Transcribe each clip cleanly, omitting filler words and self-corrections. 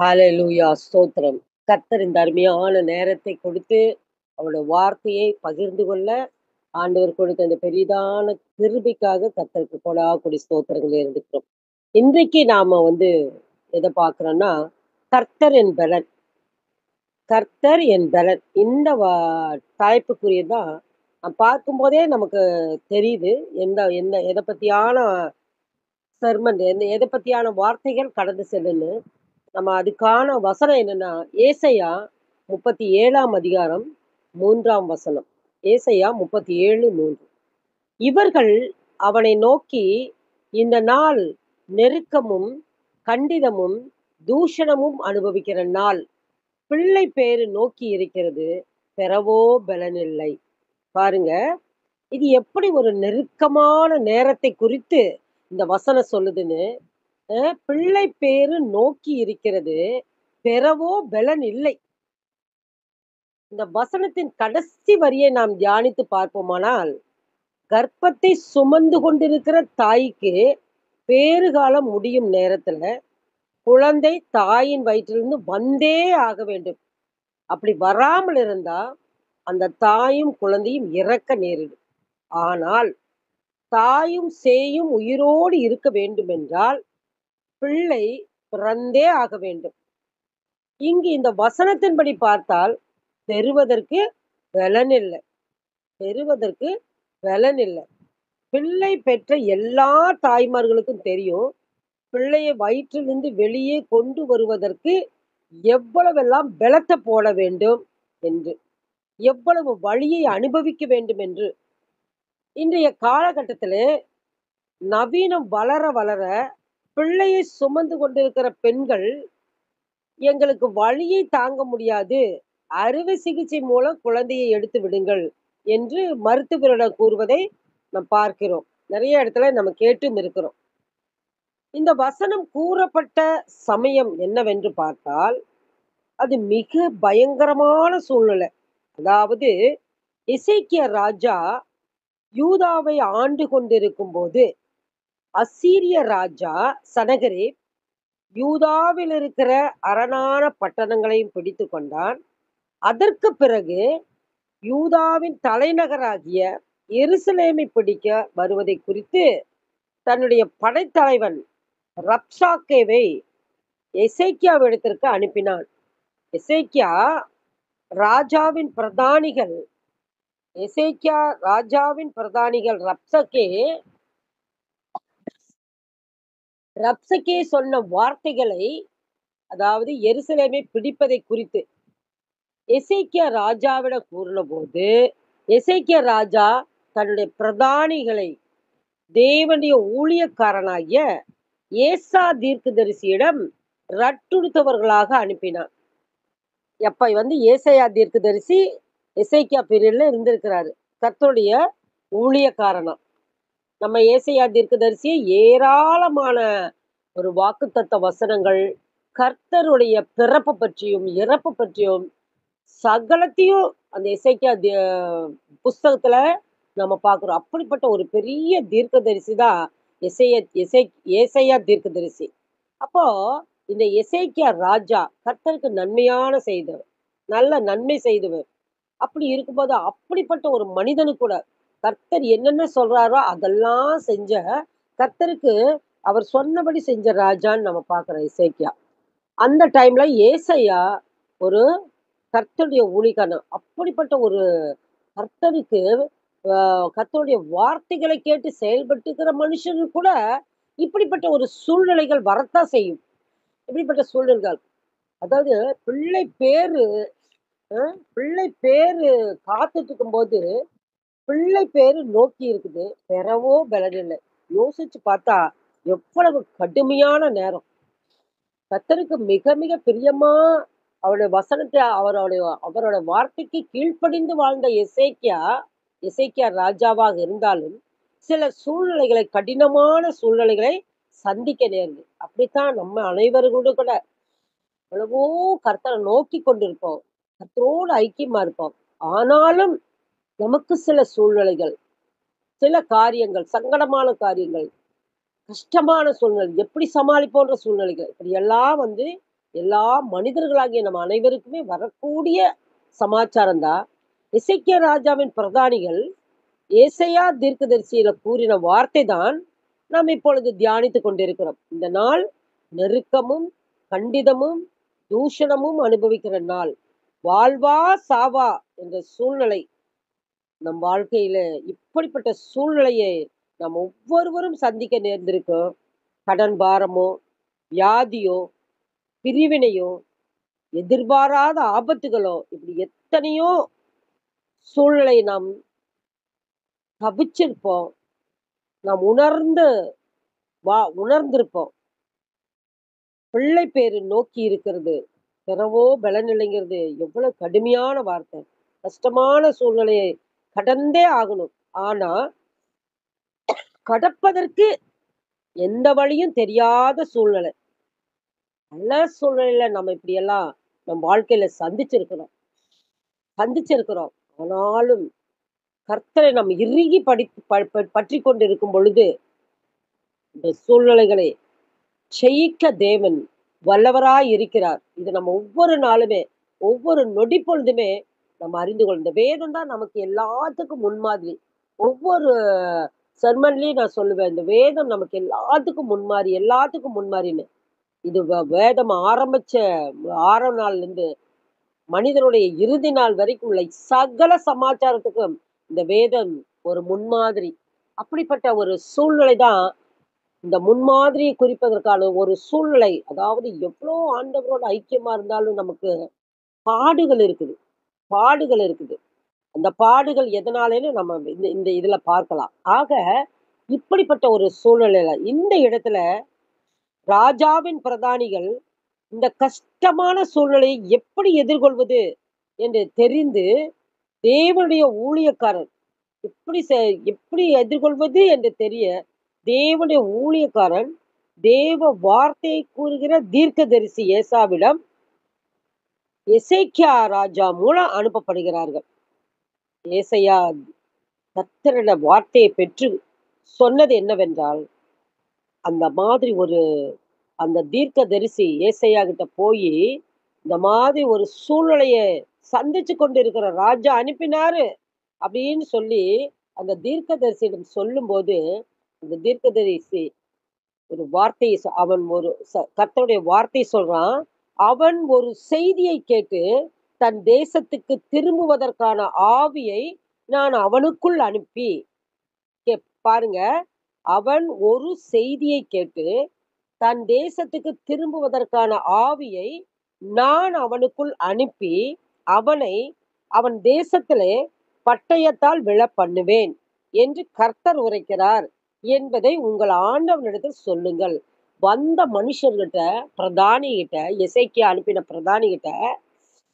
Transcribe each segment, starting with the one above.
ஹalleluya ஸ்தோத்திரம். கர்த்தர் இந்த அருமையான நேரத்தை கொடுத்து, அவருடைய வார்த்தையை பகிர்ந்து கொள்ள, ஆண்டவர் கொடுத்த இந்த பெரிதான கிருபைக்காக கர்த்தருக்கு கொடாகொடி ஸ்தோத்திரங்கள் ஏறெடுக்கிறோம். இன்றைக்கு நாம எத பார்க்கிறோம்னா, கர்த்தர் என் பெலன், கர்த்தர் என் பெலன். இந்த தலைப்புக்குரியது தான் பார்க்கும்போதே நமக்கு தெரியுது. எந்த எந்த எத பத்தியான செர்மன் எத பத்தியான வார்த்தைகள் கடந்து செல்லுன்னு. நம்ம அதுக்கான வசனம் என்னன்னா, ஏசாயா 37ஆம் அதிகாரம் 3ஆம் வசனம். ஏசாயா 37:3. இவர்கள் அவனை நோக்கி, இந்த நாள் நெருக்கமும், கண்டிதமும், தூஷணமும் அனுபவிக்கிற நாள். பிள்ளை பேறு நோக்கி இருக்கிறது, பெறவோ பலனில்லை. பாருங்க, இது எப்படி ஒரு நெருக்கமான நேரத்தை குறித்து இந்த வசனம் சொல்லுதுன்னு. பிள்ளை பேறு நோக்கி இருக்கிறது, பெறவோ பலன் இல்லை. இந்த வசனத்தின் கடைசி வரியை நாம் தியானித்து பார்ப்போமானால், கர்ப்பத்தை சுமந்து கொண்டிருக்கிற தாய்க்கு பேறுகாலம் முடியும் நேரத்துல, குழந்தை தாயின் வயிற்றிலிருந்து வந்தே ஆக வேண்டும். அப்படி வராமல் இருந்தா, அந்த தாயும் குழந்தையும் இறக்க நேரிடும். ஆனால், தாயும் சேயும் உயிரோடு இருக்க வேண்டுமென்றால், பிள்ளை பிறந்தே ஆக வேண்டும். இங்கு இந்த வசனத்தின்படி பார்த்தால், பெறுவதற்கு பலன் இல்ல. பெறுவதற்கு பலன் இல்ல. பிள்ளை பெற்ற எல்லா தாய்மார்களுக்கும் தெரியும். பிள்ளைய வயிற்றிலிருந்து வெளியே கொண்டு வருவதற்கு எவ்வளவெல்லாம் பலத்த போட வேண்டும் என்று. எவ்வளவு வலியை அனுபவிக்க வேண்டும் என்று. இன்றைய காலகட்டத்திலே நவீனம் வளர வளர, பிள்ளையை சுமந்து கொண்டிருக்கிற பெண்கள், எங்களுக்கு வலியை தாங்க முடியாது. அறுவை சிகிச்சை மூலம் குழந்தையை எடுத்து விடுங்கள் என்று மருத்துவரிடம் கூறுவதை நாம் பார்க்கிறோம். நிறைய இடத்துல நம்ம கேட்டும் இருக்கிறோம். இந்த வசனம் கூறப்பட்ட சமயம் என்னவென்று பார்த்தால், அது மிக பயங்கரமான சூழ்நிலை. அதாவது எசேக்கியா ராஜா யூதாவை ஆண்டு கொண்டிருக்கும்போது, அசீரிய ராஜா சனகரிப் யூதாவில் இருக்கிற அரணான பட்டணங்களையும் பிடித்துக் கொண்டான். அதற்கு பிறகு யூதாவின் தலைநகராகிய எருசலேமை பிடிக்க வருவதை குறித்து தன்னுடைய படைத்தலைவன் ரப்சாக்கேவை எசேக்கியாவிடத்திற்கு அனுப்பினான். எசேக்கியா ராஜாவின் பிரதானிகள் எசேக்கியா ராஜாவின் பிரதானிகள் ரப்சக்கே சொன்ன வார்த்தைகளை, அதாவது எருசலேமை பிடிப்பதை குறித்து எசேக்கியா ராஜாவிடம் கூறினபோது, எசேக்கியா ராஜா தன்னுடைய பிரதானிகளை தேவனுடைய ஊழியக்காரனாகிய ஏசா தீர்க்கதரிசியிடம் ரட்டுடுத்தவர்களாக அனுப்பினான். எப்ப ஏசாயா தீர்க்கதரிசி எசேக்கியா பீரியட்ல இருந்திருக்கிறாரு. கர்த்தருடைய ஊழியக்காரனா. நம்ம ஏசாயா தீர்க்கதரிசி ஏராளமான ஒரு வாக்குத்தத்த வசனங்கள், கர்த்தருடைய பிறப்பு பற்றியும், இறப்பு பற்றியும் சகலத்தையும் அந்த எசேக்கியா புஸ்தகத்துல நம்ம பார்க்கிறோம். அப்படிப்பட்ட ஒரு பெரிய தீர்க்கதரிசி தான் ஏசாயா தீர்க்கதரிசி. அப்போ இந்த எசேக்கியா ராஜா கர்த்தருக்கு நன்மையான செய்தவர், நல்ல நன்மை செய்தவர். அப்படி இருக்கும்போது அப்படிப்பட்ட ஒரு மனிதனு கூட கர்த்தர் என்னென்ன சொல்றாரோ அதெல்லாம் செஞ்ச கர்த்தருக்கு அவர் சொன்னபடி செஞ்ச ராஜான்னு நம்ம பார்க்கிறோம் எசேக்கியா. அந்த டைம்ல ஏசாயா ஒரு கர்த்தருடைய ஊழியக்காரன். அப்படிப்பட்ட ஒரு கர்த்தருக்கு கர்த்தருடைய வார்த்தைகளை கேட்டு செயல்பட்டுக்கிற மனுஷனுக்கு கூட இப்படிப்பட்ட ஒரு சூழ்நிலைகள் வரத்தான் செய்யும். இப்படிப்பட்ட சூழ்நிலைகள். அதாவது பிள்ளை பேரு பிள்ளை பேரு காத்துட்டு இருக்கும்போது, பிள்ளை பேரு நோக்கி இருக்குது. பெறவோ பலன் இல்லை. யோசிச்சு பார்த்தா எவ்வளவு கடுமையான நேரம். கர்த்தருக்கு மிக மிக பிரியமா அவருடைய வசனத்தை அவரோட வார்த்தைக்கு கீழ்ப்படிந்து வாழ்ந்த எசேக்கியா ராஜாவாக இருந்தாலும், சில சூழ்நிலைகளை கடினமான சூழ்நிலைகளை சந்திக்க நேர்ந்தது. அப்படித்தான் நம்ம அனைவரோடு கூட எவ்வளவோ கர்த்தரை நோக்கி கொண்டிருப்போம். கர்த்தரோடு ஐக்கியமா இருப்போம். ஆனாலும் நமக்கு சில சூழ்நிலைகள், சில காரியங்கள், சங்கடமான காரியங்கள், கஷ்டமான சூழ்நிலை, எப்படி சமாளிப்போன்ற சூழ்நிலைகள் இப்படி எல்லாம் எல்லா மனிதர்களாகிய நம்ம அனைவருக்குமே வரக்கூடிய சமாச்சாரம் தான். எசேக்கியா ராஜாவின் பிரதானிகள் ஏசாயா தீர்க்கதரிசியில கூறின வார்த்தை தான் நாம் இப்பொழுது தியானித்துக் கொண்டிருக்கிறோம். இந்த நாள் நெருக்கமும், கண்டிதமும், தூஷணமும் அனுபவிக்கிற நாள். வாழ்வா சாவா என்ற சூழ்நிலை நம் வாழ்க்கையில இப்படிப்பட்ட சூழ்நிலையை நாம் ஒவ்வொருவரும் சந்திக்க நேர்ந்திருக்கோம். கடன் பாரமோ, வியாதியோ, பிரிவினையோ, எதிர்பாராத ஆபத்துகளோ, இப்படி எத்தனையோ சூழ்நிலை நாம் தவிச்சிருப்போம். நாம் உணர்ந்திருப்போம். பிள்ளை பேரு நோக்கி இருக்கிறது. பிறவோ பலனில்லைங்கிறது எவ்வளவு கடுமையான வார்த்தை. கஷ்டமான சூழ்நிலையை கடந்தே ஆகணும். ஆனா, கடப்பதற்கு எந்த வழியும் தெரியாத சூழ்நிலை. பல சூழ்நிலையில நம்ம இப்படியெல்லாம் நம் வாழ்க்கையில சந்திச்சிருக்கிறோம். ஆனாலும் கர்த்தரை நம்ம இறுகி பற்றிக் கொண்டிருக்கும் பொழுது, இந்த சூழ்நிலைகளை ஜெயிக்க தேவன் வல்லவராய் இருக்கிறார். இது நம்ம ஒவ்வொரு நாளுமே, ஒவ்வொரு நொடி பொழுதுமே நம்ம அறிந்து கொள்ளும். இந்த வேதம் தான் நமக்கு எல்லாத்துக்கும் முன்மாதிரி. ஒவ்வொரு செர்மன்லயும் நான் சொல்லுவேன். இந்த வேதம் நமக்கு எல்லாத்துக்கும் முன்மாரின்னு. இது வேதம் ஆரம்ப நாள்லருந்து மனிதனுடைய இறுதி நாள் வரைக்கும் உள்ள சகல சமாச்சாரத்துக்கும் இந்த வேதம் ஒரு முன்மாதிரி. அப்படிப்பட்ட ஒரு சூழ்நிலை தான் இந்த முன்மாதிரியை குறிப்பதற்கான ஒரு சூழ்நிலை. அதாவது எவ்வளோ ஆண்டவரோட ஐக்கியமா இருந்தாலும் நமக்கு பாடுகள் இருக்குது. பாடுகள் இருக்குது. அந்த பாடுகள் எதனாலேன்னு நம்ம இந்த இந்த இதுல பார்க்கலாம். ஆக இப்படிப்பட்ட ஒரு சூழ்நிலையில இந்த இடத்துல ராஜாவின் பிரதானிகள் இந்த கஷ்டமான சூழ்நிலையை எப்படி எதிர்கொள்வது என்று தெரிந்து தேவனுடைய ஊழியக்காரர் எப்படி எதிர்கொள்வது என்று தெரிய தேவனுடைய ஊழியக்காரன் தேவ வார்த்தையை கூறுகிற தீர்க்கதரிசி ஏசாவிடம் எசேக்கியா ராஜா மூலம் அனுப்பப்படுகிறார்கள். ஏசையா கர்த்தரிட வார்த்தையை பெற்று சொன்னது என்னவென்றால், அந்த மாதிரி அந்த தீர்க்கதரிசி ஏசையா கிட்ட போயி, இந்த மாதிரி ஒரு சூழ்நிலைய சந்திச்சு கொண்டிருக்கிற ராஜா அனுப்பினாரு அப்படின்னு சொல்லி, அந்த தீர்க்கதரிசியிடம் சொல்லும்போது, அந்த தீர்க்கதரிசி ஒரு வார்த்தையை அவன் கர்த்தருடைய வார்த்தை சொல்றான். அவன் ஒரு செய்தியை கேட்டு தன் தேசத்துக்கு திரும்புவதற்கான ஆவியை நான் அவனுக்குள் அனுப்பி பாருங்க. அவன் ஒரு செய்தியை கேட்டு தன் தேசத்துக்கு திரும்புவதற்கான ஆவியை நான் அவனுக்குள் அனுப்பி அவனை அவன் தேசத்திலே பட்டயத்தால் விழ பண்ணுவேன் என்று கர்த்தர் உரைக்கிறார் என்பதை உங்கள் ஆண்டவனிடத்தில் சொல்லுங்கள். வந்த மனுஷர்கிட்ட பிரதானிகிட்ட எசேக்கியா அனுப்பின பிரதானிகிட்ட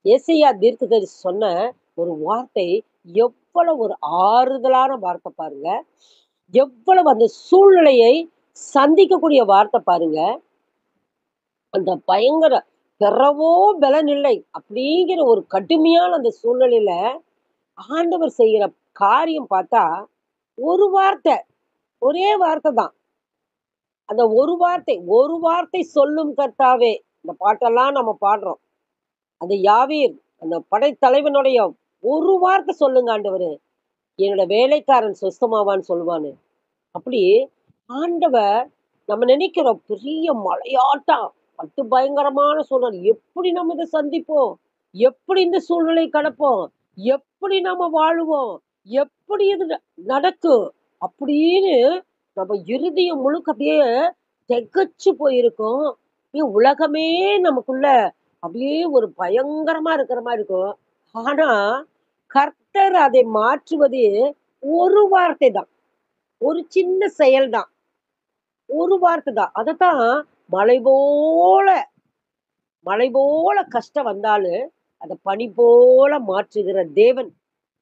ஏசாயா தீர்க்கதரிசி சொன்ன ஒரு வார்த்தை எவ்வளவு ஒரு ஆறுதலான வார்த்தை பாருங்க. எவ்வளவு அந்த சூழ்நிலையை சந்திக்கக்கூடிய வார்த்தை பாருங்க. அந்த பயங்கர பிறவோ பலனில்லை அப்படிங்கிற ஒரு கடுமையான அந்த சூழ்நிலையில ஆண்டவர் செய்கிற காரியம் பார்த்தா ஒரு வார்த்தை, ஒரே வார்த்தை தான். அந்த ஒரு வார்த்தை சொல்லும் கர்த்தாவே. இந்த பாட்டெல்லாம் நம்ம பாடுறோம். அந்த யாவீர் அந்த படைத்தலைவனுடைய ஒரு வார்த்தை சொல்லுங்க ஆண்டவரு. என்னோட வேலைக்காரன் சொஸ்தமாவான்னு சொல்லுவான்னு. அப்படி ஆண்டவர் நம்ம நினைக்கிறோம் பெரிய மலையாட்டம், பயங்கரமான சூழ்நிலை. எப்படி நம்ம இத சந்திப்போம்? எப்படி இந்த சூழ்நிலை கடப்போம்? எப்படி நம்ம வாழுவோம்? எப்படி இது நடக்கும்? அப்படின்னு நம்ம இருதயம் முழுக்க அப்படியே திகச்சு போயிருக்கும். அப்படியே உலகமே நமக்குள்ள அப்படியே ஒரு பயங்கரமா இருக்கிற மாரி இருக்கும். ஆனா, கர்த்தர் அதை மாற்றுவது ஒரு வார்த்தை தான். ஒரு சின்ன செயல் தான். ஒரு வார்த்தை தான். அதத்தான் மலை போல மலை போல கஷ்டம் வந்தாலும், அத பனி போல மாற்றுகிற தேவன்,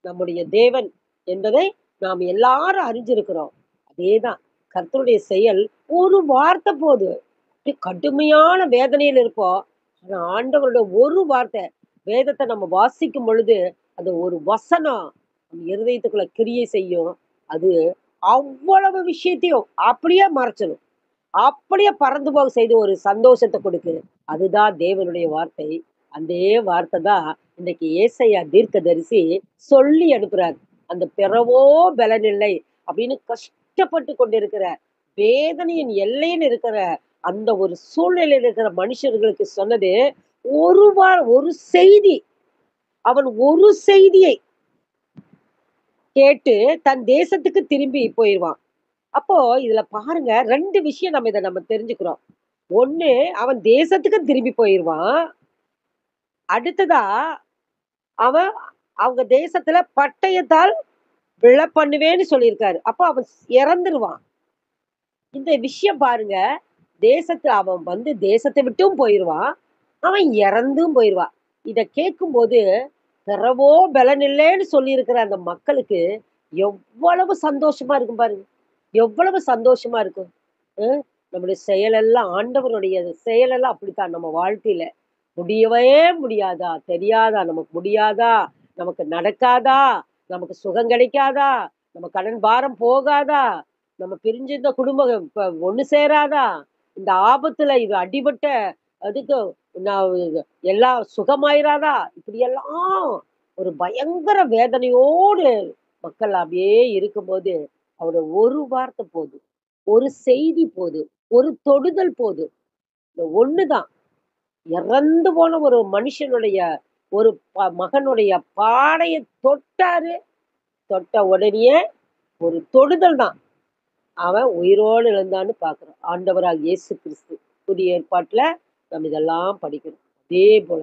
நம்முடைய தேவன் என்பதை நாம் எல்லாரும் அறிஞ்சிருக்கிறோம். அதேதான் கர்த்தருடைய செயல் ஒரு வார்த்தை போதும். அப்படியே கடுமையான வேதனையில இருப்போம். ஆனா ஆண்டவருடைய ஒரு வார்த்தை, வேதத்தை நம்ம வாசிக்கும் பொழுது, அந்த ஒரு வசனம் நம்ம இருதயத்துக்குள்ள கிரியை செய்யும். அது அவ்வளவு விஷயத்தையும் அப்படியே மறைச்சிடும். அப்படியே பறந்து போக செய்து ஒரு சந்தோஷத்த கொடுக்குது. அதுதான் தேவனுடைய வார்த்தை. அதே வார்த்தை தான் இன்னைக்கு ஏசாயா தீர்க்கதரிசி சொல்லி அனுப்புறார். அந்த "பிறவோ பெலனில்லை" அப்படின்னு கஷ்டப்பட்டு கொண்டிருக்கிற, வேதனையின் எல்லையில் இருக்கிற அந்த ஒரு சூழ்நிலையில இருக்கிற மனுஷர்களுக்கு சொன்னது, ஒரு செய்தி. அவன் ஒரு செய்தியை கேட்டு தன் தேசத்துக்கு திரும்பி போயிருவான். அப்போ இதுல பாருங்க 2 விஷயம் நம்ம தெரிஞ்சுக்கிறோம். ஒண்ணு, அவன் தேசத்துக்கு திரும்பி போயிருவான். அடுத்ததா, அவன் அவங்க தேசத்துல பட்டயத்தால் விழ பண்ணுவேன்னு சொல்லியிருக்காரு. அப்ப அவன் இறந்துருவான். இந்த விஷயம் பாருங்க, அவன் வந்து தேசத்த விட்டும் போயிருவான். அவன் இறந்தும் போயிருவான். இத கேட்கும்போது, "பிறவோ பெலனில்லேன்னு" சொல்லியிருக்கிற அந்த மக்களுக்கு எவ்வளவு சந்தோஷமா இருக்கும் பாருங்க. எவ்வளவு சந்தோஷமா இருக்கும். அ நம்முடைய செயலெல்லாம் ஆண்டவருடைய செயலெல்லாம் அப்படித்தான் நம்ம வாழ்க்கையில. முடியவே முடியாதா? தெரியாதா? நமக்கு முடியாதா? நமக்கு நடக்காதா? நமக்கு சுகம் கிடைக்காதா? நம்ம கடன் பாரம் போகாதா? நம்ம பிரிஞ்சிருந்த குடும்பம் இப்ப ஒண்ணு சேராதா? இந்த ஆபத்துல இது அடிபட்ட அதுக்கு நான் எல்லாம் சுகமாயிராதா? இப்படியெல்லாம் ஒரு பயங்கர வேதனையோடு மக்கள் அப்படியே இருக்கும்போது, அவரு ஒரு வார்த்தை போதும். ஒரு செய்தி போதும். ஒரு தொடுதல் போதும். இந்த ஒண்ணுதான். இறந்து போன ஒரு மனுஷனுடைய ஒரு மகனுடைய பாடைய தொட்டாரு. தொட்ட உடனேயே ஒரு தொடுதல் தான். அவன் உயிரோடு எழுந்தான்னு பார்க்கிறோம். ஆண்டவராகிய இயேசு கிறிஸ்து. புதிய ஏற்பாட்டுல நம்ம இதெல்லாம் படிக்கிறோம். அதே போல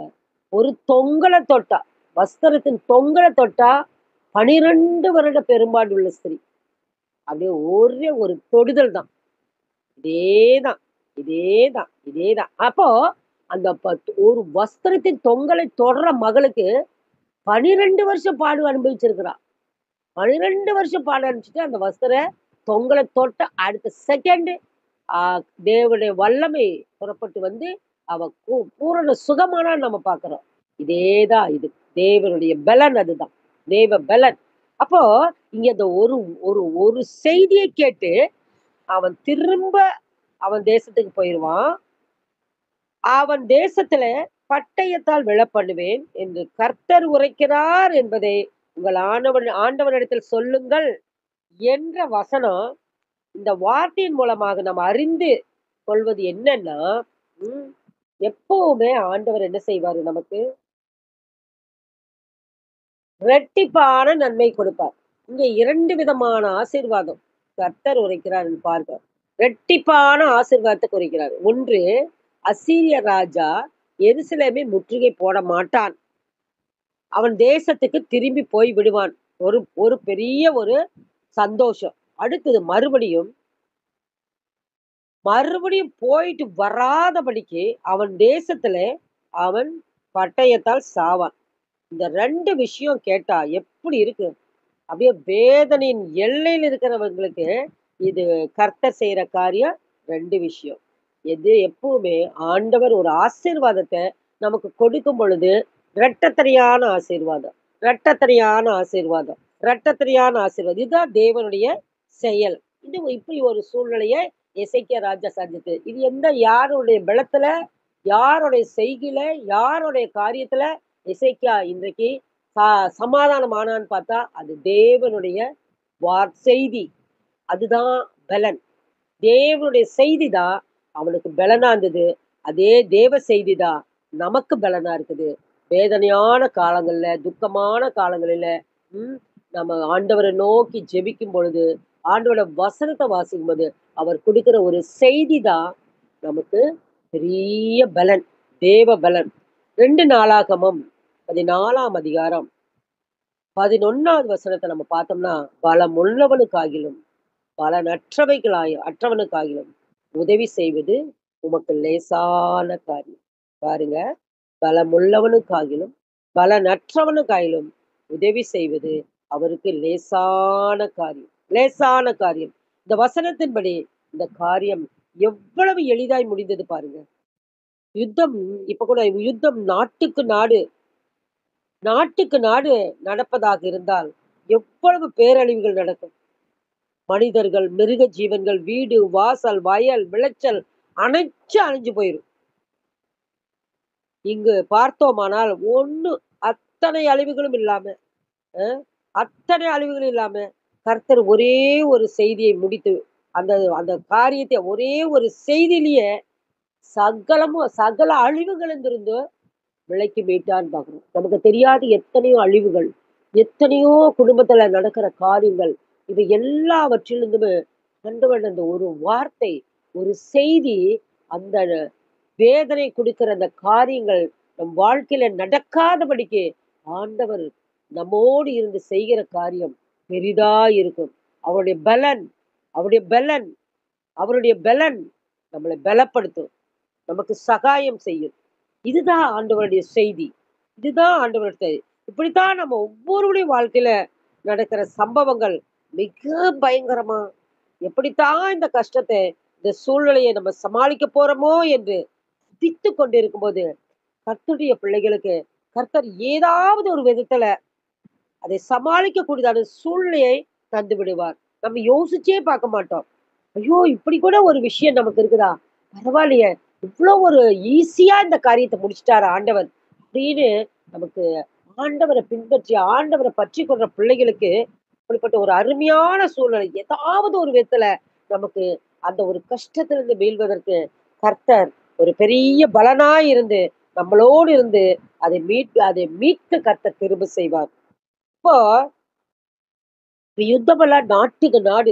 ஒரு தொங்கல தொட்டா, வஸ்திரத்தின் தொங்கல தொட்டா 12 வருட பெரும்பாடுள்ள ஸ்திரீ. அப்படியே ஒரே ஒரு தொடுதல் தான். இதேதான், இதேதான். அப்போ அந்த ஒரு வஸ்திரத்தின் தொங்கலை தொடர மகளுக்கு 12 வருஷம் பாடு அனுபவிச்சிருக்கிறா. 12 வருஷம் பாடம் அனுப்பிச்சுட்டு அந்த வஸ்திர தொங்கல தொட்ட அடுத்த செகண்ட் ஆ தேவனுடைய வல்லமை புறப்பட்டு வந்து அவ பூரண சுகமானான்னு நம்ம பார்க்கிறோம். இதேதான் இது. தேவனுடைய பலன் அதுதான். தேவ பலன். அப்போ இங்க இந்த ஒரு ஒரு ஒரு செய்திய கேட்டு அவன் திரும்ப அவன் தேசத்துக்கு போயிருவான். அவன் தேசத்தில பட்டயத்தால் விழப்பண்ணுவேன் என்று கர்த்தர் உரைக்கிறார் என்பதை உங்கள் ஆண்டவனிடத்தில் சொல்லுங்கள் என்ற வசனம், இந்த வார்த்தையின் மூலமாக நம்ம அறிந்து கொள்வது என்னன்னா, ம் எப்பவுமே ஆண்டவர் என்ன செய்வாரு நமக்கு? இரட்டிப்பான நன்மை கொடுப்பார். இங்க 2 விதமான ஆசீர்வாதம் கர்த்தர் உரைக்கிறார் என்று பார்க்க. இரட்டிப்பான ஆசீர்வாதத்தை குறிக்கிறார். ஒன்று, அசீரிய ராஜா எருசலேமை முற்றுகை போட மாட்டான். அவன் தேசத்துக்கு திரும்பி போய் விடுவான். ஒரு ஒரு பெரிய ஒரு சந்தோஷம். அடுத்தது மறுபடியும் போயிட்டு வராதபடிக்கு அவன் தேசத்தில அவன் பட்டயத்தால் சாவான். இந்த 2 விஷயம் கேட்டா எப்படி இருக்கு? அப்படியே வேதனையின் எல்லையில இருக்கிறவங்களுக்கு, இது கர்த்தர் செய்ற காரியம் 2 விஷயம். எப்பவுமே ஆண்டவர் ஒரு ஆசீர்வாதத்த நமக்கு கொடுக்கும் பொழுது, இரட்டத்தனையான ஆசீர்வாதம். இரட்டத்தனையான ஆசீர்வாதம். இரட்டத்தனையான ஆசீர்வாதம். இதுதான் தேவனுடைய செயல். இது இப்படி ஒரு சூழ்நிலைய எசேக்கியா ராஜா சந்தித்தது. இது யாருடைய பலத்துல, யாருடைய செய்கையில, யாருடைய காரியத்துல எசேக்கியா இன்றைக்கு ச சமாதானம் ஆனான்னு பார்த்தா, அது தேவனுடைய செய்தி. அதுதான் பலன். தேவனுடைய செய்தி தான் அவனுக்கு பலனா இருந்தது. அதே தேவ செய்தி தான் நமக்கு பலனா இருக்குது. வேதனையான காலங்கள்ல, துக்கமான காலங்களில, ம் நம்ம ஆண்டவர நோக்கி ஜெபிக்கும் பொழுது, ஆண்டவரோட வசனத்த வாசிக்கும்போது, அவர் குடுக்கிற ஒரு செய்தி தான் நமக்கு பெரிய பலன். தேவ பலன். 2 நாளாகமம் 14ஆம் அதிகாரம் 11வது வசனத்த நம்ம பார்த்தோம்னா, பலமுள்ளவனுக்காகிலும் அற்றவனுக்காகிலும் உதவி செய்வது உமக்கு லேசான காரியம். பாருங்க, பலமுள்ளவனுக்காகிலும், பலனற்றவனுக்காகிலும் உதவி செய்வது அவருக்கு லேசான காரியம். லேசான காரியம். இந்த வசனத்தின்படி இந்த காரியம் எவ்வளவு எளிதாய் முடிந்தது பாருங்க. யுத்தம் இப்ப கூட யுத்தம் நாட்டுக்கு நாடு நடப்பதாக இருந்தால், எவ்வளவு பேரழிவுகள் நடக்கும். மனிதர்கள், மிருக ஜீவன்கள், வீடு, வாசல், வயல், விளைச்சல் அனைச்சும் அழிஞ்சு போயிரும். இங்கு பார்த்தோமானால் ஒண்ணு அத்தனை அழிவுகளும் இல்லாம, அ அத்தனை அழிவுகளும் இல்லாம, கர்த்தர் ஒரே ஒரு செய்தியை முடித்து, அந்த அந்த காரியத்தை ஒரே ஒரு செய்தியிலேயே சகல அழிவுகளிலிருந்து விலைக்கு மீட்டான்னு பார்க்குறோம். நமக்கு தெரியாத எத்தனையோ அழிவுகள், எத்தனையோ குடும்பத்துல நடக்கிற காரியங்கள், இது எல்லாவற்றிலிருந்துமே ஆண்டவன் அந்த ஒரு வார்த்தை, ஒரு செய்தி, அந்த வேதனை குடுக்கிற அந்த காரியங்கள் நம் வாழ்க்கையில நடக்காதபடிக்கு ஆண்டவர் நம்மோடு இருந்து செய்கிற காரியம் பெரிதா இருக்கும். அவருடைய பலன் அவருடைய பலன் அவருடைய பலன் நம்மளை பலப்படுத்தும். நமக்கு சகாயம் செய்யும். இதுதான் ஆண்டவருடைய செய்தி. இதுதான் ஆண்டவருடைய செய்தி. இப்படித்தான் நம்ம ஒவ்வொருவருடைய வாழ்க்கையில நடக்கிற சம்பவங்கள் மிக பயங்கரமா, எப்படித்தான் இந்த கஷ்டத்தை, இந்த சூழ்நிலையை நம்ம சமாளிக்க போறோமோ என்று துடித்துக் கொண்டிருக்கும்போது, கர்த்தருடைய பிள்ளைகளுக்கு கர்த்தர் ஏதாவது ஒரு விதத்துல அதை சமாளிக்கக்கூடியதான சூழ்நிலையை தந்து விடுவார். நம்ம யோசிச்சே பார்க்க மாட்டோம். ஐயோ! இப்படி கூட ஒரு விஷயம் நமக்கு இருக்குதா? பரவாயில்லையே! இவ்ளோ ஒரு ஈஸியா இந்த காரியத்த முடிச்சுட்டாரு ஆண்டவர். அப்படின்னு நமக்கு ஆண்டவர பின்பற்றி, ஆண்டவர பற்றிக் கொள்ற பிள்ளைகளுக்கு, அப்படிப்பட்ட ஒரு அருமையான சூழ்நிலை, ஏதாவது ஒரு விதத்துல நமக்கு அந்த ஒரு கஷ்டத்திலிருந்து மீள்வதற்கு கர்த்தர் ஒரு பெரிய பலனாய் இருந்து, நம்மளோடு இருந்து அதை மீட்க கர்த்தர் கிருபை செய்வார். இப்போ யுத்தமெல்லாம் நாட்டுக்கு நாடு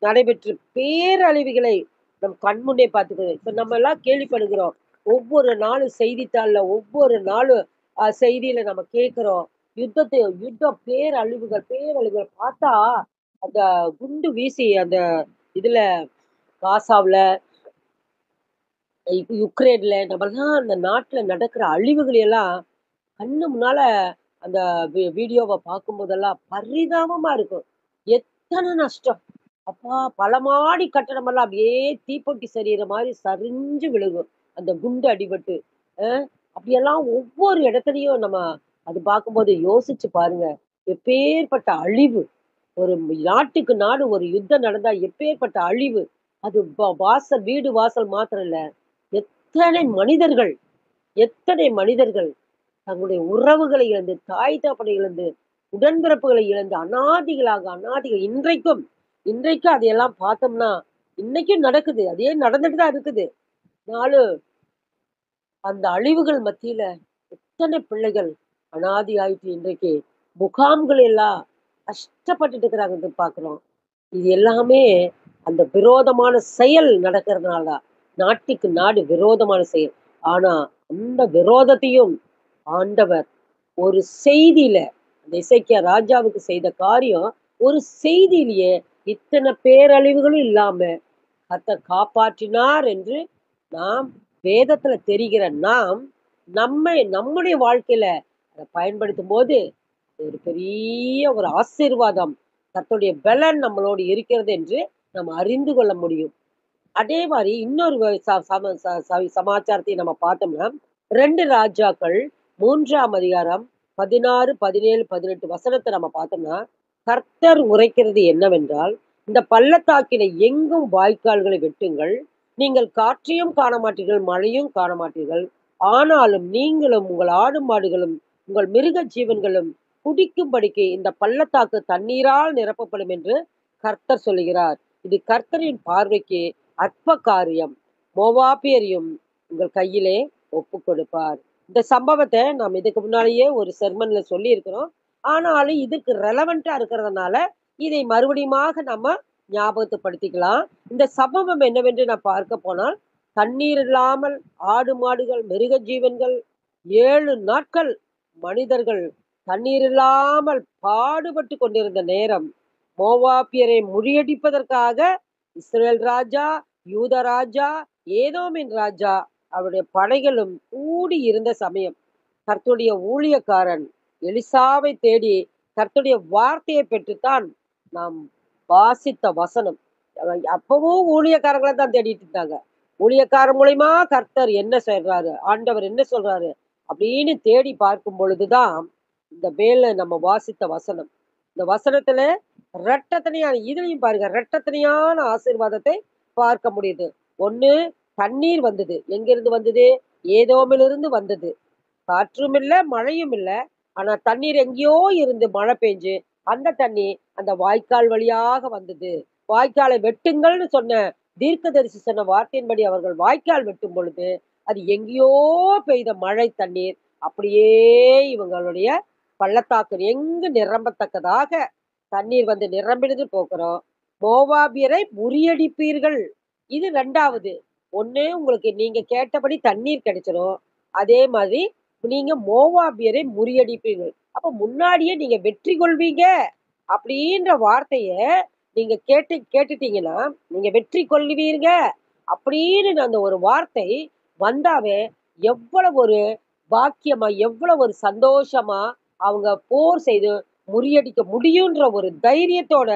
நடைபெற்று பேரழிவுகளை நம் கண்முன்னே பார்த்துக்குது. இப்ப நம்ம எல்லாம் கேள்விப்படுகிறோம். ஒவ்வொரு நாளும் செய்தித்தாள்ல, ஒவ்வொரு நாளும் செய்தியில நம்ம கேட்கிறோம். யுத்தம் பேரழிவுகள் பார்த்தா, அந்த குண்டு வீசி அந்த இதுல காசாவுல, யுக்ரைன்ல நம்மலாம் அந்த நாட்டுல நடக்கிற அழிவுகளை எல்லாம் கண்ணு முன்னால அந்த வீடியோவ பார்க்கும்போதெல்லாம் பரிதாபமா இருக்கும். எத்தன நஷ்டம்! அப்பா! பல மாடி கட்டடமெல்லாம் அப்படியே தீப்பொட்டி சரியிற மாரி சரிஞ்சு விழுகும். அந்த குண்டு அடிபட்டு. அ அப்படியெல்லாம் ஒவ்வொரு இடத்துலயும் நம்ம அது பார்க்கும்போது யோசிச்சு பாருங்க. எப்பேர்ப்பட்ட அழிவு! ஒரு நாட்டுக்கு நாடு ஒரு யுத்தம் நடந்தா எப்பேர்ப்பட்ட அழிவு! அது வீடு வாசல் மாத்திரம் இல்ல. எத்தனை மனிதர்கள் எத்தனை மனிதர்கள் தங்களுடைய உறவுகளை இழந்து, தாய் தகப்பனை இழந்து, உடன்பிறப்புகளை இழந்து, அனாதைகள் இன்றைக்கும் அதையெல்லாம் பார்த்தோம்னா, இன்னைக்கும் நடக்குது. அதே நடந்துட்டு தான் இருக்குது. ஆனாலும் அந்த அழிவுகள் மத்தியில எத்தனை பிள்ளைகள் அனாதையாயிட்டு இன்றைக்கு முகாம்கள் எல்லாம் கஷ்டப்பட்டுட்டு இருக்கிறாங்கன்னு பார்க்கிறோம். இது எல்லாமே அந்த விரோதமான செயல் நடக்கிறதுனால தான். நாட்டுக்கு நாடு விரோதமான செயல். ஆனா, அந்த விரோதத்தையும் ஆண்டவர் ஒரு செய்தியில அந்த எசேக்கியா ராஜாவுக்கு செய்த காரியம், ஒரு செய்தியிலேயே இத்தன பேரழிவுகளும் இல்லாம கர்த்தர் காப்பாற்றினார் என்று நாம் வேதத்துல தெரிகிற நாம், நம்முடைய வாழ்க்கையில அத பயன்படுத்தும்போது, ஒரு பெரிய ஒரு ஆசீர்வாதம், கர்த்தருடைய பலன் நம்மளோடு இருக்கிறது என்று நாம் அறிந்து கொள்ள முடியும். அதே மாரி இன்னொரு வ ச சம ச ச சமாச்சாரத்தையும் நம்ம பார்த்தோம்னா, 2 ராஜாக்கள் 3ஆம் அதிகாரம் 16, 17, 18 வசனத்த நம்ம பார்த்தோம்னா, கர்த்தர் உரைக்கிறது என்னவென்றால், "இந்த பள்ளத்தாக்கிலே எங்கும் வாய்க்கால்களை வெட்டுங்கள். நீங்கள் காற்றையும் காணமாட்டீர்கள், மழையும் காணமாட்டீர்கள். ஆனாலும் நீங்களும், உங்கள் ஆடு மாடுகளும், உங்கள் மிருக ஜீவன்களும் குடிக்கும்படிக்கு இந்த பள்ளத்தாக்கு தண்ணீரால் நிரப்பப்படும்" என்று கர்த்தர் சொல்லுகிறார். இது கர்த்தரின் பார்வைக்கு அற்ப காரியம். மோவாபியரையும் உங்கள் கையிலே ஒப்புக் கொடுப்பார். இந்த சம்பவத்த நாம் இதுக்கு முன்னாலேயே ஒரு செர்மன்ல சொல்லியிருக்கிறோம். ஆனாலும் இதுக்கு ரெலவென்ட்டா இருக்கிறதுனால, இதை மறுபடியுமாக நம்ம ஞாபகத்துப்படுத்திக்கலாம். இந்த சம்பவம் என்னவென்று நான் பார்க்க போனால், தண்ணீர் இல்லாமல் ஆடு, மாடுகள், மிருக ஜீவன்கள் 7 நாட்கள் மனிதர்கள் தண்ணீர் இல்லாமல் பாடுபட்டு கொண்டிருந்த நேரம், மோவாபியரை முறியடிப்பதற்காக இஸ்ரவேல் ராஜா, யூத ராஜா, ஏதோமின் ராஜா அவருடைய படைகளும் கூடி இருந்த சமயம், கர்த்தருடைய ஊழியக்காரன் எலிசாவை தேடி கர்த்தருடைய வார்த்தையை பெற்றுத்தான் நாம் வாசித்த வசனம். அப்பவும் ஊழியக்காரங்கள தான் தேடிட்டு இருந்தாங்க. ஊழியக்காரர் மூலியமா கர்த்தர் என்ன சொல்றாரு, ஆண்டவர் என்ன சொல்றாரு அப்படின்னு தேடி பார்க்கும் பொழுதுதான் இந்த மேல நம்ம வாசித்த வசனம். இந்த வசனத்துல ரெட்டத்தனையான இதுலயும் பாருங்க, ரெட்டத்தனையான ஆசீர்வாதத்தை பார்க்க முடியுது. ஒண்ணு, தண்ணீர் வந்தது. எங்கிருந்து வந்தது? ஏதோமிலிருந்து வந்தது. காற்றும் இல்ல, மழையும் இல்ல. ஆனா தண்ணீர் எங்கேயோ இருந்து மழை பெஞ்சு, அந்த தண்ணி அந்த வாய்க்கால் வழியாக வந்தது. வாய்க்காலை வெட்டுங்கள்னு சொன்ன தீர்க்கதரிசி சொன்ன வார்த்தையின்படி அவர்கள் வாய்க்கால் வெட்டும் பொழுது, அது எங்கேயோ பெய்த மழை தண்ணீர் அப்படியே இவங்களுடைய பள்ளத்தாக்கு எங்கு நிரம்பத்தக்கதாக தண்ணீர் வந்து நிரம்பினது போகிறோம். மோவாபியரை முறியடிப்பீர்கள். இது 2வது. ஒண்ணு உங்களுக்கு நீங்க கேட்டபடி தண்ணீர் கிடைச்சிரும். அதே மாதிரி நீங்க மோவாபியரை முறியடிப்பீர்கள். அப்ப முன்னாடியே நீங்க வெற்றி கொள்வீங்க அப்படின்ற வார்த்தைய நீங்க கேட்டுட்டீங்கன்னா, நீங்க வெற்றி கொள்வீங்க அப்படின்னு அந்த ஒரு வார்த்தை வந்தாவே, எவ்வளவு ஒரு பாக்கியமா, எவ்வளவு ஒரு சந்தோஷமா அவங்க போர் செய்து முறியடிக்க முடியுன்ற ஒரு தைரியத்தோட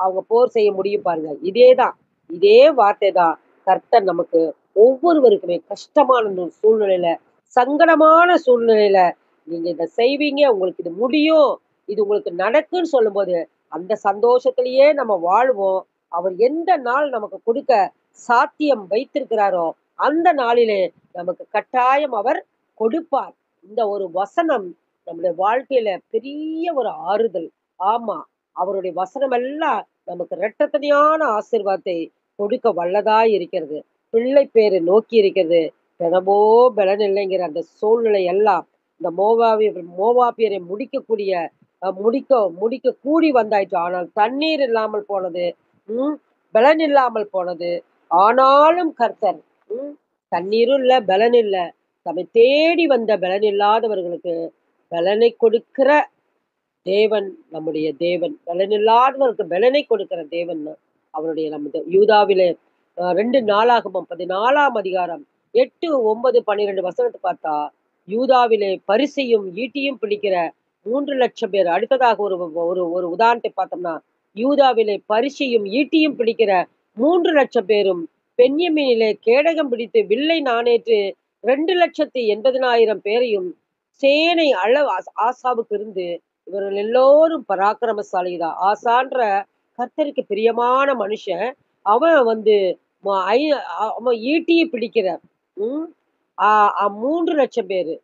அவங்க போர் செய்ய முடியும் பாருங்க. இதேதான். இதே வார்த்தை தான் கர்த்தர் நமக்கு ஒவ்வொருவருக்குமே கஷ்டமான சூழ்நிலையில, சங்கடமான சூழ்நிலையில, நீங்க இத செய்வீங்க, உங்களுக்கு இது முடியும், இது உங்களுக்கு நடக்குன்னு சொல்லும்போது, அந்த சந்தோஷத்திலேயே நம்ம வாழ்வோம். அவர் எந்த நாள் நமக்கு கொடுக்க சாத்தியம் வைத்திருக்கிறாரோ, அந்த நாளிலே நமக்கு கட்டாயம் அவர் கொடுப்பார். இந்த ஒரு வசனம் நம்முடைய வாழ்க்கையில பெரிய ஒரு ஆறுதல். ஆமா. அவருடைய வசனம் எல்லாம் நமக்கு இரட்டத்தனையான ஆசீர்வாதத்தை கொடுக்க வல்லதாய் இருக்கிறது. பிள்ளை பேறு நோக்கி இருக்கிறது. "பெறவோ பெலன் இல்லைங்கிற" அந்த சூழ்நிலை எல்லாம் இந்த மோவாபியரை முடிக்கக்கூடிய முடிக்க முடிக்க கூடி வந்தாயிற்று. ஆனால் தண்ணீர் இல்லாமல் போனது. ம். பெலன் இல்லாமல் போனது. ஆனாலும் கர்த்தர் ம். தண்ணீரும் இல்ல, பெலன் இல்ல. தம்மை தேடி வந்த பெலன் இல்லாதவர்களுக்கு பெலனை கொடுக்கிற தேவன் நம்முடைய தேவன். பலனில்லாதவருக்கு பெலனை கொடுக்கிற தேவன் அவருடைய நமது யூதாவிலே 2 நாளாகமம் 14ஆம் அதிகாரம் 8, 9, 12 வசனத்த பார்த்தா, யூதாவிலே பரிசையும், ஈட்டியும் பிடிக்கிற 3,00,000 பேர். அடுத்ததாக ஒரு ஒரு ஒரு உதாரணத்தை பார்த்தோம்னா, யூதாவிலே பரிசையும், ஈட்டியும் பிடிக்கிற 3,00,000 பேரும், பென்யமீனிலே கேடகம் பிடித்து வில்லை நாணேற்று 2,80,000 பேரையும் சேனை அளவு ஆசாவுக்கு இருந்து இவர்கள் எல்லோரும் பராக்கிரமசாலிதான். ஆசான்ற கர்த்தருக்கு பிரியமான மனுஷன். அவன் வந்து ம ஐ அவன் ஈட்டிய பிடிக்கிற ம். ஆ 3,00,000 பேரு.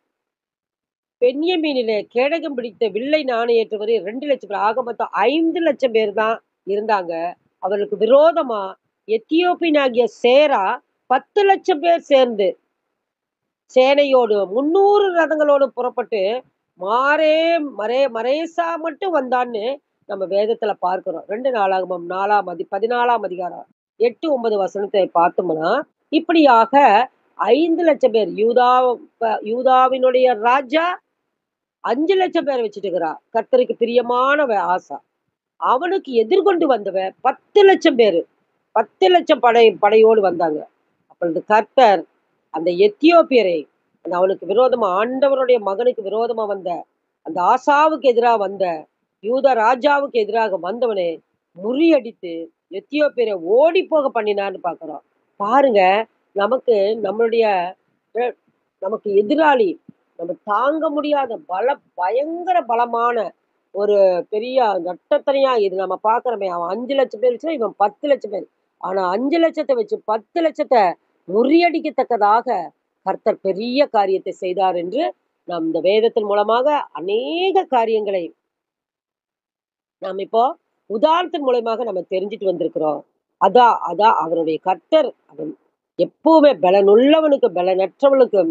பென்யமீனிலே கேடகம் பிடித்த வில்லை நாணயற்றவரு 2,00,000 பேர். ஆக மொத்தம் 5,00,000 பேர் தான் இருந்தாங்க. அவர்களுக்கு விரோதமா எத்தியோப்பியனாகிய சேரா 10,00,000 பேர் சேர்ந்து சேனையோடு 300 ரதங்களோடு புறப்பட்டு மாரே மரேசா மட்டும் வந்தான்னு நம்ம வேதத்துல பார்க்கிறோம். 2 நாளாகமம் 14ஆம் அதிகாரம் 8, 9 வசனத்தை பார்த்தோம்னா, இப்படியாக 5,00,000 பேர் யூதாவினுடைய ராஜா 5,00,000 பேர வச்சுட்டுருக்கிறான். கர்த்தருக்கு பிரியமான ஆசா. அவனுக்கு எதிர்கொண்டு வந்தவன் 10,00,000 பேரு. 10,00,000 படையோடு வந்தாங்க. அப்பொழுது கர்த்தர் அந்த எத்தியோப்பியரை அவனுக்கு விரோதமா ஆண்டவருடைய மகனுக்கு விரோதமா வந்த அந்த ஆசாவுக்கு எதிரா வந்த யூத ராஜாவுக்கு எதிராக வந்தவனை முறியடித்து எத்தியோப்பியரை ஓடி போக பண்ணினான்னு பாக்குறோம். பாருங்க, நமக்கு நம்மளுடைய அஹ், நமக்கு எதிராளி நம்ம தாங்க முடியாத பயங்கர பலமான ஒரு பெரிய நட்டத்தனையா இது நம்ம பாக்குறோமே. அவன் 5,00,000 பேர் வச்சு இவன் 10,00,000 பேர். ஆனா 5,00,000 வச்சு 10,00,000 முறியடிக்கத்தக்கதாக கர்த்தர் பெரிய காரியத்தை செய்தார் என்று நாம் இந்த வேதத்தின் மூலமாக அநேக காரியங்களை நாம் இப்போ உதாரணத்தின் மூலமாக நம்ம தெரிஞ்சுட்டு வந்திருக்கிறோம். அதான் அதான் அவருடைய கர்த்தர் அவன் எப்பவுமே பலனுள்ளவனுக்கு பலனற்றவனுக்கு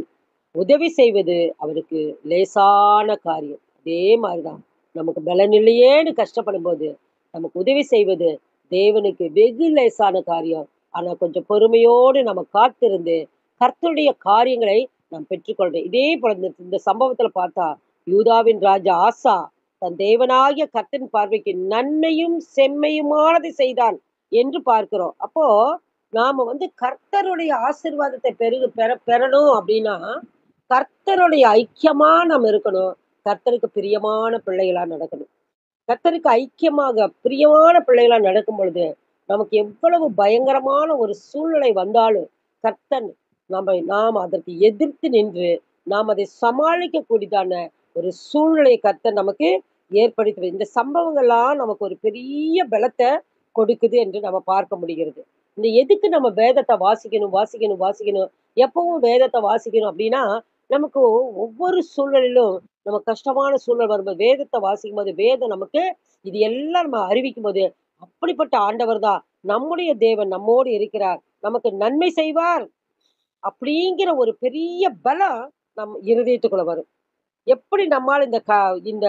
உதவி செய்வது அவருக்கு லேசான காரியம். அதே மாதிரிதான் நமக்கு பலன் இல்லையேன்னு கஷ்டப்படும்போது நமக்கு உதவி செய்வது தேவனுக்கு வெகு லேசான காரியம். ஆனா கொஞ்சம் பொறுமையோடு நம்ம காத்திருந்து கர்த்தருடைய காரியங்களை நாம் பெற்றுக்கொள்றோம். இதே போல இந்த சம்பவத்துல பார்த்தா யூதாவின் ராஜா ஆசா தன் தேவனாகிய கர்த்தரின் பார்வைக்கு நன்மையும் செம்மையுமானதை செய்தான் என்று பார்க்கிறோம். அப்போ நாம வந்து கர்த்தருடைய ஆசீர்வாதத்தை பெறணும் அப்படின்னா கர்த்தருடைய ஐக்கியமா நம்ம இருக்கணும். கர்த்தருக்கு பிரியமான பிள்ளைகளா நடக்கணும். கர்த்தருக்கு ஐக்கியமாக பிரியமான பிள்ளைகளா நடக்கும் பொழுது, நமக்கு எவ்வளவு பயங்கரமான ஒரு சூழ்நிலை வந்தாலும், கர்த்தன் நாம் அதற்கு எதிர்த்து நின்று, நாம் அதை சமாளிக்கக்கூடியதான ஒரு சூழ்நிலையை கர்த்தர் நமக்கு ஏற்படுத்தி இந்த சம்பவங்கள்லாம் நமக்கு ஒரு பெரிய பலத்த கொடுக்குது என்று நம்ம பார்க்க முடிகிறது. இந்த எதுக்கு நம்ம வேதத்த வாசிக்கணும், வாசிக்கணும், வாசிக்கணும், எப்பவும் வேதத்த வாசிக்கணும் அப்படின்னா, நமக்கு ஒவ்வொரு சூழ்நிலையிலும் நம்ம கஷ்டமான சூழல் வரும்போது, வேதத்த வாசிக்கும்போது, வேதம் நமக்கு இது எல்லாம் நம்ம அறிவிக்கும்போது, அப்படிப்பட்ட ஆண்டவர் தான் நம்முடைய தேவன் நம்மோடு இருக்கிறார். நமக்கு நன்மை செய்வார். அப்படிங்கிற ஒரு பெரிய பலம் நம் இருதயத்துக்குள்ள வரும். எப்படி நம்மால இந்த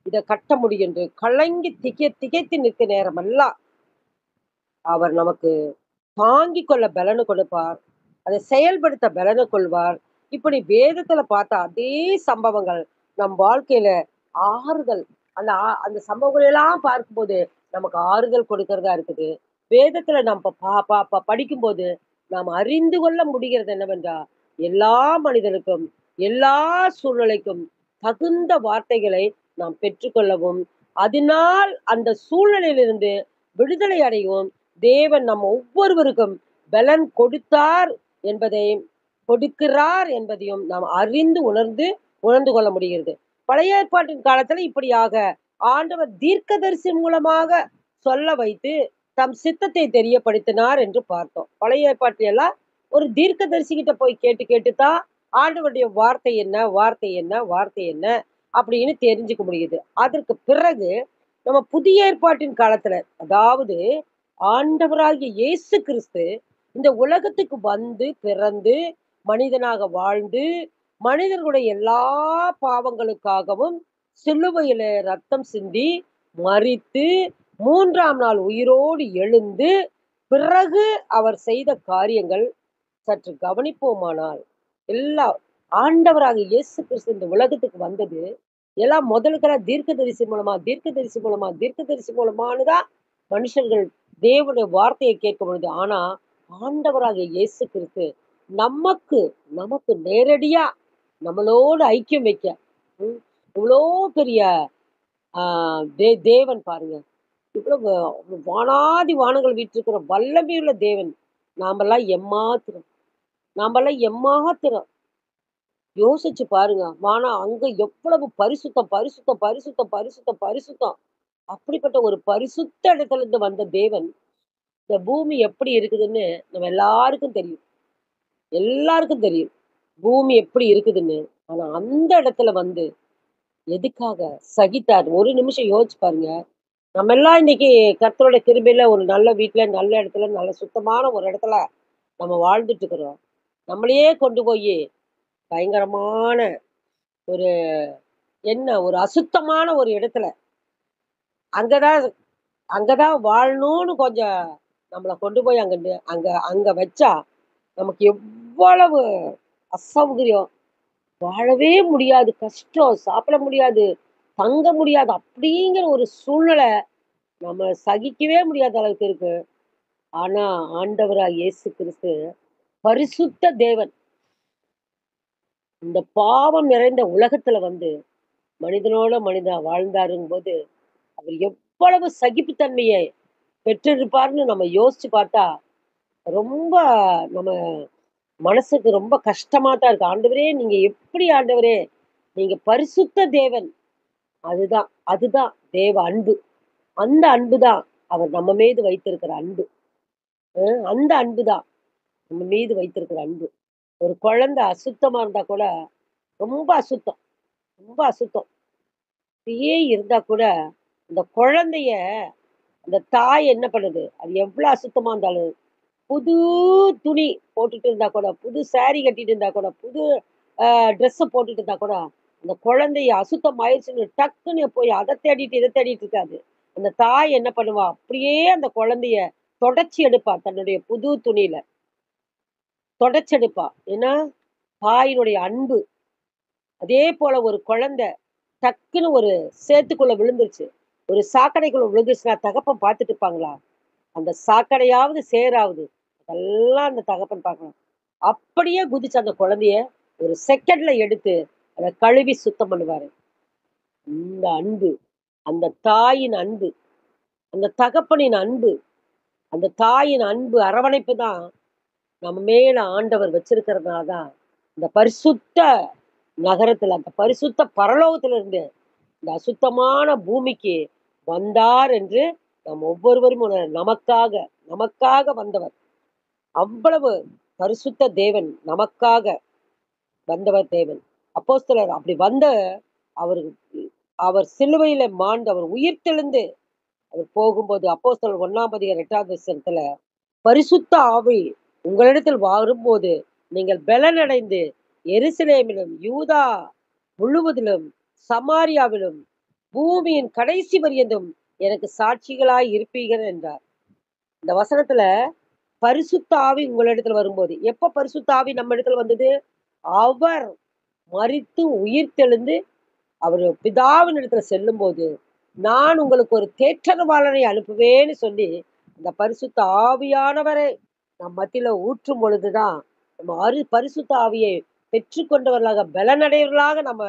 இத கட்ட முடியும் என்று கலங்கி திகைத்து நிற்க நேரமெல்லாம் அவர் நமக்கு தாங்கிக் கொள்ள பலன கொடுப்பார். அதை செயல்படுத்த பலன கொள்வார். இப்படி வேதத்துல பார்த்த அதே சம்பவங்கள் நம் வாழ்க்கையில ஆறுதல் அந்த சம்பவங்கள் எல்லாம் பார்க்கும்போது நமக்கு ஆறுதல் கொடுக்கிறதா இருக்குது. வேதத்துல நாம் ப ப ப ப படிக்கும்போது நாம் அறிந்து கொள்ள முடிகிறது என்னவென்றால், எல்லா மனிதனுக்கும், எல்லா சூழ்நிலைக்கும் தகுந்த வார்த்தைகளை நாம் பெற்றுக்கொள்ளவும், அதனால் அந்த சூழ்நிலையிலிருந்து விடுதலை அடையவும், தேவன் நம்ம ஒவ்வொருவருக்கும் பலன் கொடுத்தார் என்பதையும் கொடுக்கிறார் என்பதையும் நாம் அறிந்து உணர்ந்து கொள்ள முடிகிறது. பழைய ஏற்பாட்டின் காலத்துல இப்படியாக ஆண்டவர் தீர்க்கதரிசி மூலமாக சொல்ல வைத்து தம் சித்தத்தை தெரியப்படுத்தினார் என்று பார்த்தோம். பழைய ஏற்பாட்டில எல்லாம் ஒரு தீர்க்கதரிசி கிட்ட போய் கேட்டு கேட்டு தான் ஆண்டவருடைய வார்த்தை என்ன, வார்த்தை என்ன, வார்த்தை என்ன அப்படின்னு தெரிஞ்சுக்க முடியுது. அதற்கு பிறகு நம்ம புதிய ஏற்பாட்டின் காலத்துல, அதாவது ஆண்டவராகிய இயேசு கிறிஸ்து இந்த உலகத்துக்கு வந்து பிறந்து மனிதனாக வாழ்ந்து மனிதர்களுடைய எல்லா பாவங்களுக்காகவும் சிலுவையில ரத்தம் சிந்தி மரித்து 3ஆம் நாள் உயிரோடு எழுந்து பிறகு அவர் செய்த காரியங்கள் சற்று கவனிப்போமானால் எல்லா ஆண்டவராக இயேசு கிறிஸ்து இந்த உலகத்துக்கு வந்தது எல்லாம் முதலுக்கெல்லாம் தீர்க்கதரிசி மூலமானு தான் மனுஷர்கள் தேவனுடைய வார்த்தையை கேட்க பொழுது. ஆனா ஆண்டவராகிய இயேசு கிறிஸ்து நமக்கு நமக்கு நேரடியா நம்மளோடு ஐக்கியம் வைக்க ம், இவ்வளோ பெரிய தேவன் பாருங்க. இவ்வளவு வானாதி வானங்கள் வீற்றிருக்கிற வல்லமையுள்ள தேவன். நாமெல்லாம் எம்மாத்திரம் நாமெல்லாம் எம்மாத்திரம் யோசிச்சு பாருங்க. ஆனா அங்க எவ்வளவு பரிசுத்தம், பரிசுத்தம், பரிசுத்தம், பரிசுத்தம், பரிசுத்தம். அப்படிப்பட்ட ஒரு பரிசுத்த இடத்துல இருந்து வந்த தேவன், இந்த பூமி எப்படி இருக்குதுன்னு நம்ம எல்லாருக்கும் தெரியும். எல்லாருக்கும் தெரியும். பூமி எப்படி இருக்குதுன்னு. ஆனா அந்த இடத்துல வந்து எதுக்காக சகித்தார்? ஒரு நிமிஷம் யோசிச்சு பாருங்க. நம்ம எல்லாம் இன்னைக்கு கர்த்தருடைய கிருபையில ஒரு நல்ல வீட்ல, நல்ல இடத்துல, நல்ல சுத்தமான ஒரு இடத்துல நம்ம வாழ்ந்துட்டு இருக்கிறோம். நம்மளையே கொண்டு போயி பயங்கரமான ஒரு ஒரு அசுத்தமான ஒரு இடத்துல, அங்க தான் அங்க தான் வாழணும்னு கொஞ்சம் நம்மள கொண்டு போய் அங்க அங்க அங்க வச்சா, நமக்கு எவ்வளவு அசௌகரியம். வாழவே முடியாது. கஷ்டம். சாப்பிட முடியாது. தங்க முடியாது. அப்படிங்கிற ஒரு சூழ்நிலை நம்ம சகிக்கவே முடியாத அளவுக்கு இருக்கு. ஆனா, ஆண்டவராகிய இயேசு கிறிஸ்து பரிசுத்த தேவன். இந்த பாவம் நிறைந்த உலகத்துல வந்து மனிதனோட மனிதனா வாழ்ந்தாருங்கும்போது, அவர் எவ்வளவு சகிப்புத்தன்மையை பெற்றிருப்பார்ன்னு நம்ம யோசிச்சு பார்த்தா, ரொம்ப நம்ம மனசுக்கு ரொம்ப கஷ்டமா தான் இருக்கு. ஆண்டவரே! நீங்க எப்படி ஆண்டவரே! நீங்க பரிசுத்த தேவன். அதுதான் அதுதான் தேவ அன்பு. அந்த அன்பு தான் அவர் நம்ம மீது வைத்திருக்கிற அன்பு. அந்த அன்பு தான் நம்ம மீது வைத்திருக்கிற அன்பு. ஒரு குழந்தை அசுத்தமா இருந்தா கூட, ரொம்ப அசுத்தம், ரொம்ப அசுத்தம். அப்படியே இருந்தா கூட, அந்த குழந்தைய அந்த தாய் என்ன பண்ணுது? அது எவ்வளோ அசுத்தமா இருந்தாலும், புது துணி போட்டுட்டு இருந்தா கூட, புது சாரி கட்டிட்டு இருந்தா கூட, புது ட்ரெஸ்ஸ போட்டுட்டு இருந்தா கூட, அந்த குழந்தைய அசுத்தம் ஆயிருச்சுன்னு டக்குன்னு போய் அத தேடிட்டு, இத தேடிட்டு இருக்காது. அந்த தாய் என்ன பண்ணுவா? அப்படியே அந்த குழந்தைய தொடச்சு எடுப்பா. தன்னுடைய புது துணியில. தொடச்செடுப்பா. ஏன்னா, தாயினுடைய அன்பு. அதே போல ஒரு குழந்தை டக்குன்னு ஒரு சேத்துக்குள்ள விழுந்துருச்சு. ஒரு சாக்கடைக்குள்ள விழுந்துருச்சுன்னா, தகப்பன் பார்த்துட்டு இருப்பாங்களா? அந்த சாக்கடையாவது, சேறாவது. அதெல்லாம் அந்த தகப்பன் பார்க்கணும். அப்படியே குதிச்சு அந்த குழந்தைய ஒரு செகண்ட்ல எடுத்து, அத கழுவி சுத்தம் பண்ணுவாரு. இந்த அன்பு, அந்த தாயின் அன்பு, அந்த தகப்பனின் அன்பு, அந்த தாயின் அன்பு, அரவணைப்பு தான் நம்ம மேல ஆண்டவர் வச்சிருக்கிறதுனால தான், இந்த பரிசுத்த நகரத்துல, அந்த பரிசுத்த பரலோகத்துல இருந்து, இந்த அசுத்தமான பூமிக்கு வந்தார் என்று நாம் ஒவ்வொருவரும் நமக்காக நமக்காக வந்தவர். அவ்வளவு பரிசுத்த தேவன் நமக்காக வந்தவர் தேவன். அப்போஸ்தலர் அப்படி வந்த அவரு அவர் சிலுவையில மாண்டு அவர் உயிர்த்தெழுந்து அவர் போகும்போது அப்போஸ்தலர் 1ஆம் அதிகாரம் 8வது வசனத்துல, பரிசுத்த ஆவி உங்களிடத்தில் வரும்போது, நீங்கள் பெலனடைந்து எருசலேமிலும், யூதா முழுவதிலும், சமாரியாவிலும், பூமியின் கடைசி பரியந்தம் எனக்கு சாட்சிகளாய் இருப்பீர்கள் என்றார். இந்த வசனத்துல பரிசுத்த ஆவி உங்களிடத்துல வரும்போது, எப்ப பரிசுத்த ஆவி நம்ம இடத்துல வந்தது? அவர் மரித்து உயிர்த்தெழுந்து அவரு பிதாவின் இடத்துல செல்லும்போது, நான் உங்களுக்கு ஒரு தேற்றரவாளனை அனுப்புவேன்னு சொல்லி, அந்த பரிசுத்த ஆவியானவரை நம் மத்தியில ஊற்றும் பொழுதுதான், நம்ம பரிசுத்த ஆவியை பெற்றுக்கொண்டவர்களாக, பலனடைவர்களாக நம்ம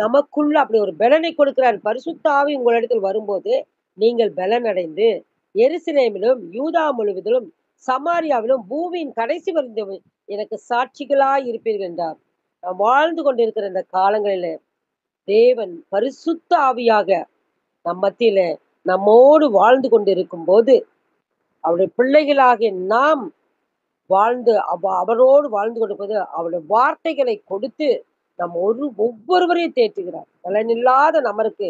நமக்குள்ள அப்படி ஒரு பலனை கொடுக்கிறார். பரிசுத்த ஆவி உங்களிடத்தில் வரும்போது, நீங்கள் பலனடைந்து, எருசலேமிலும், யூதா முழுவதிலும், சமாரியாவிலும், பூமியின் கடைசி வரைக்கும் எனக்கு சாட்சிகளாய் இருப்பீர்கள் என்றார். நாம் வாழ்ந்து கொண்டிருக்கிற இந்த காலங்களிலே, தேவன் பரிசுத்த ஆவியாக நம் மத்தியில நம்மோடு வாழ்ந்து கொண்டிருக்கும்போது, அவருடைய பிள்ளைகளாகிய நாம் வாழ்ந்து அவரோடு வாழ்ந்து கொண்டிருப்பது, அவருடைய வார்த்தைகளை கொடுத்து, நம் ஒவ்வொருவரையும் தேற்றுகிறார். பலனில்லாத நமருக்கு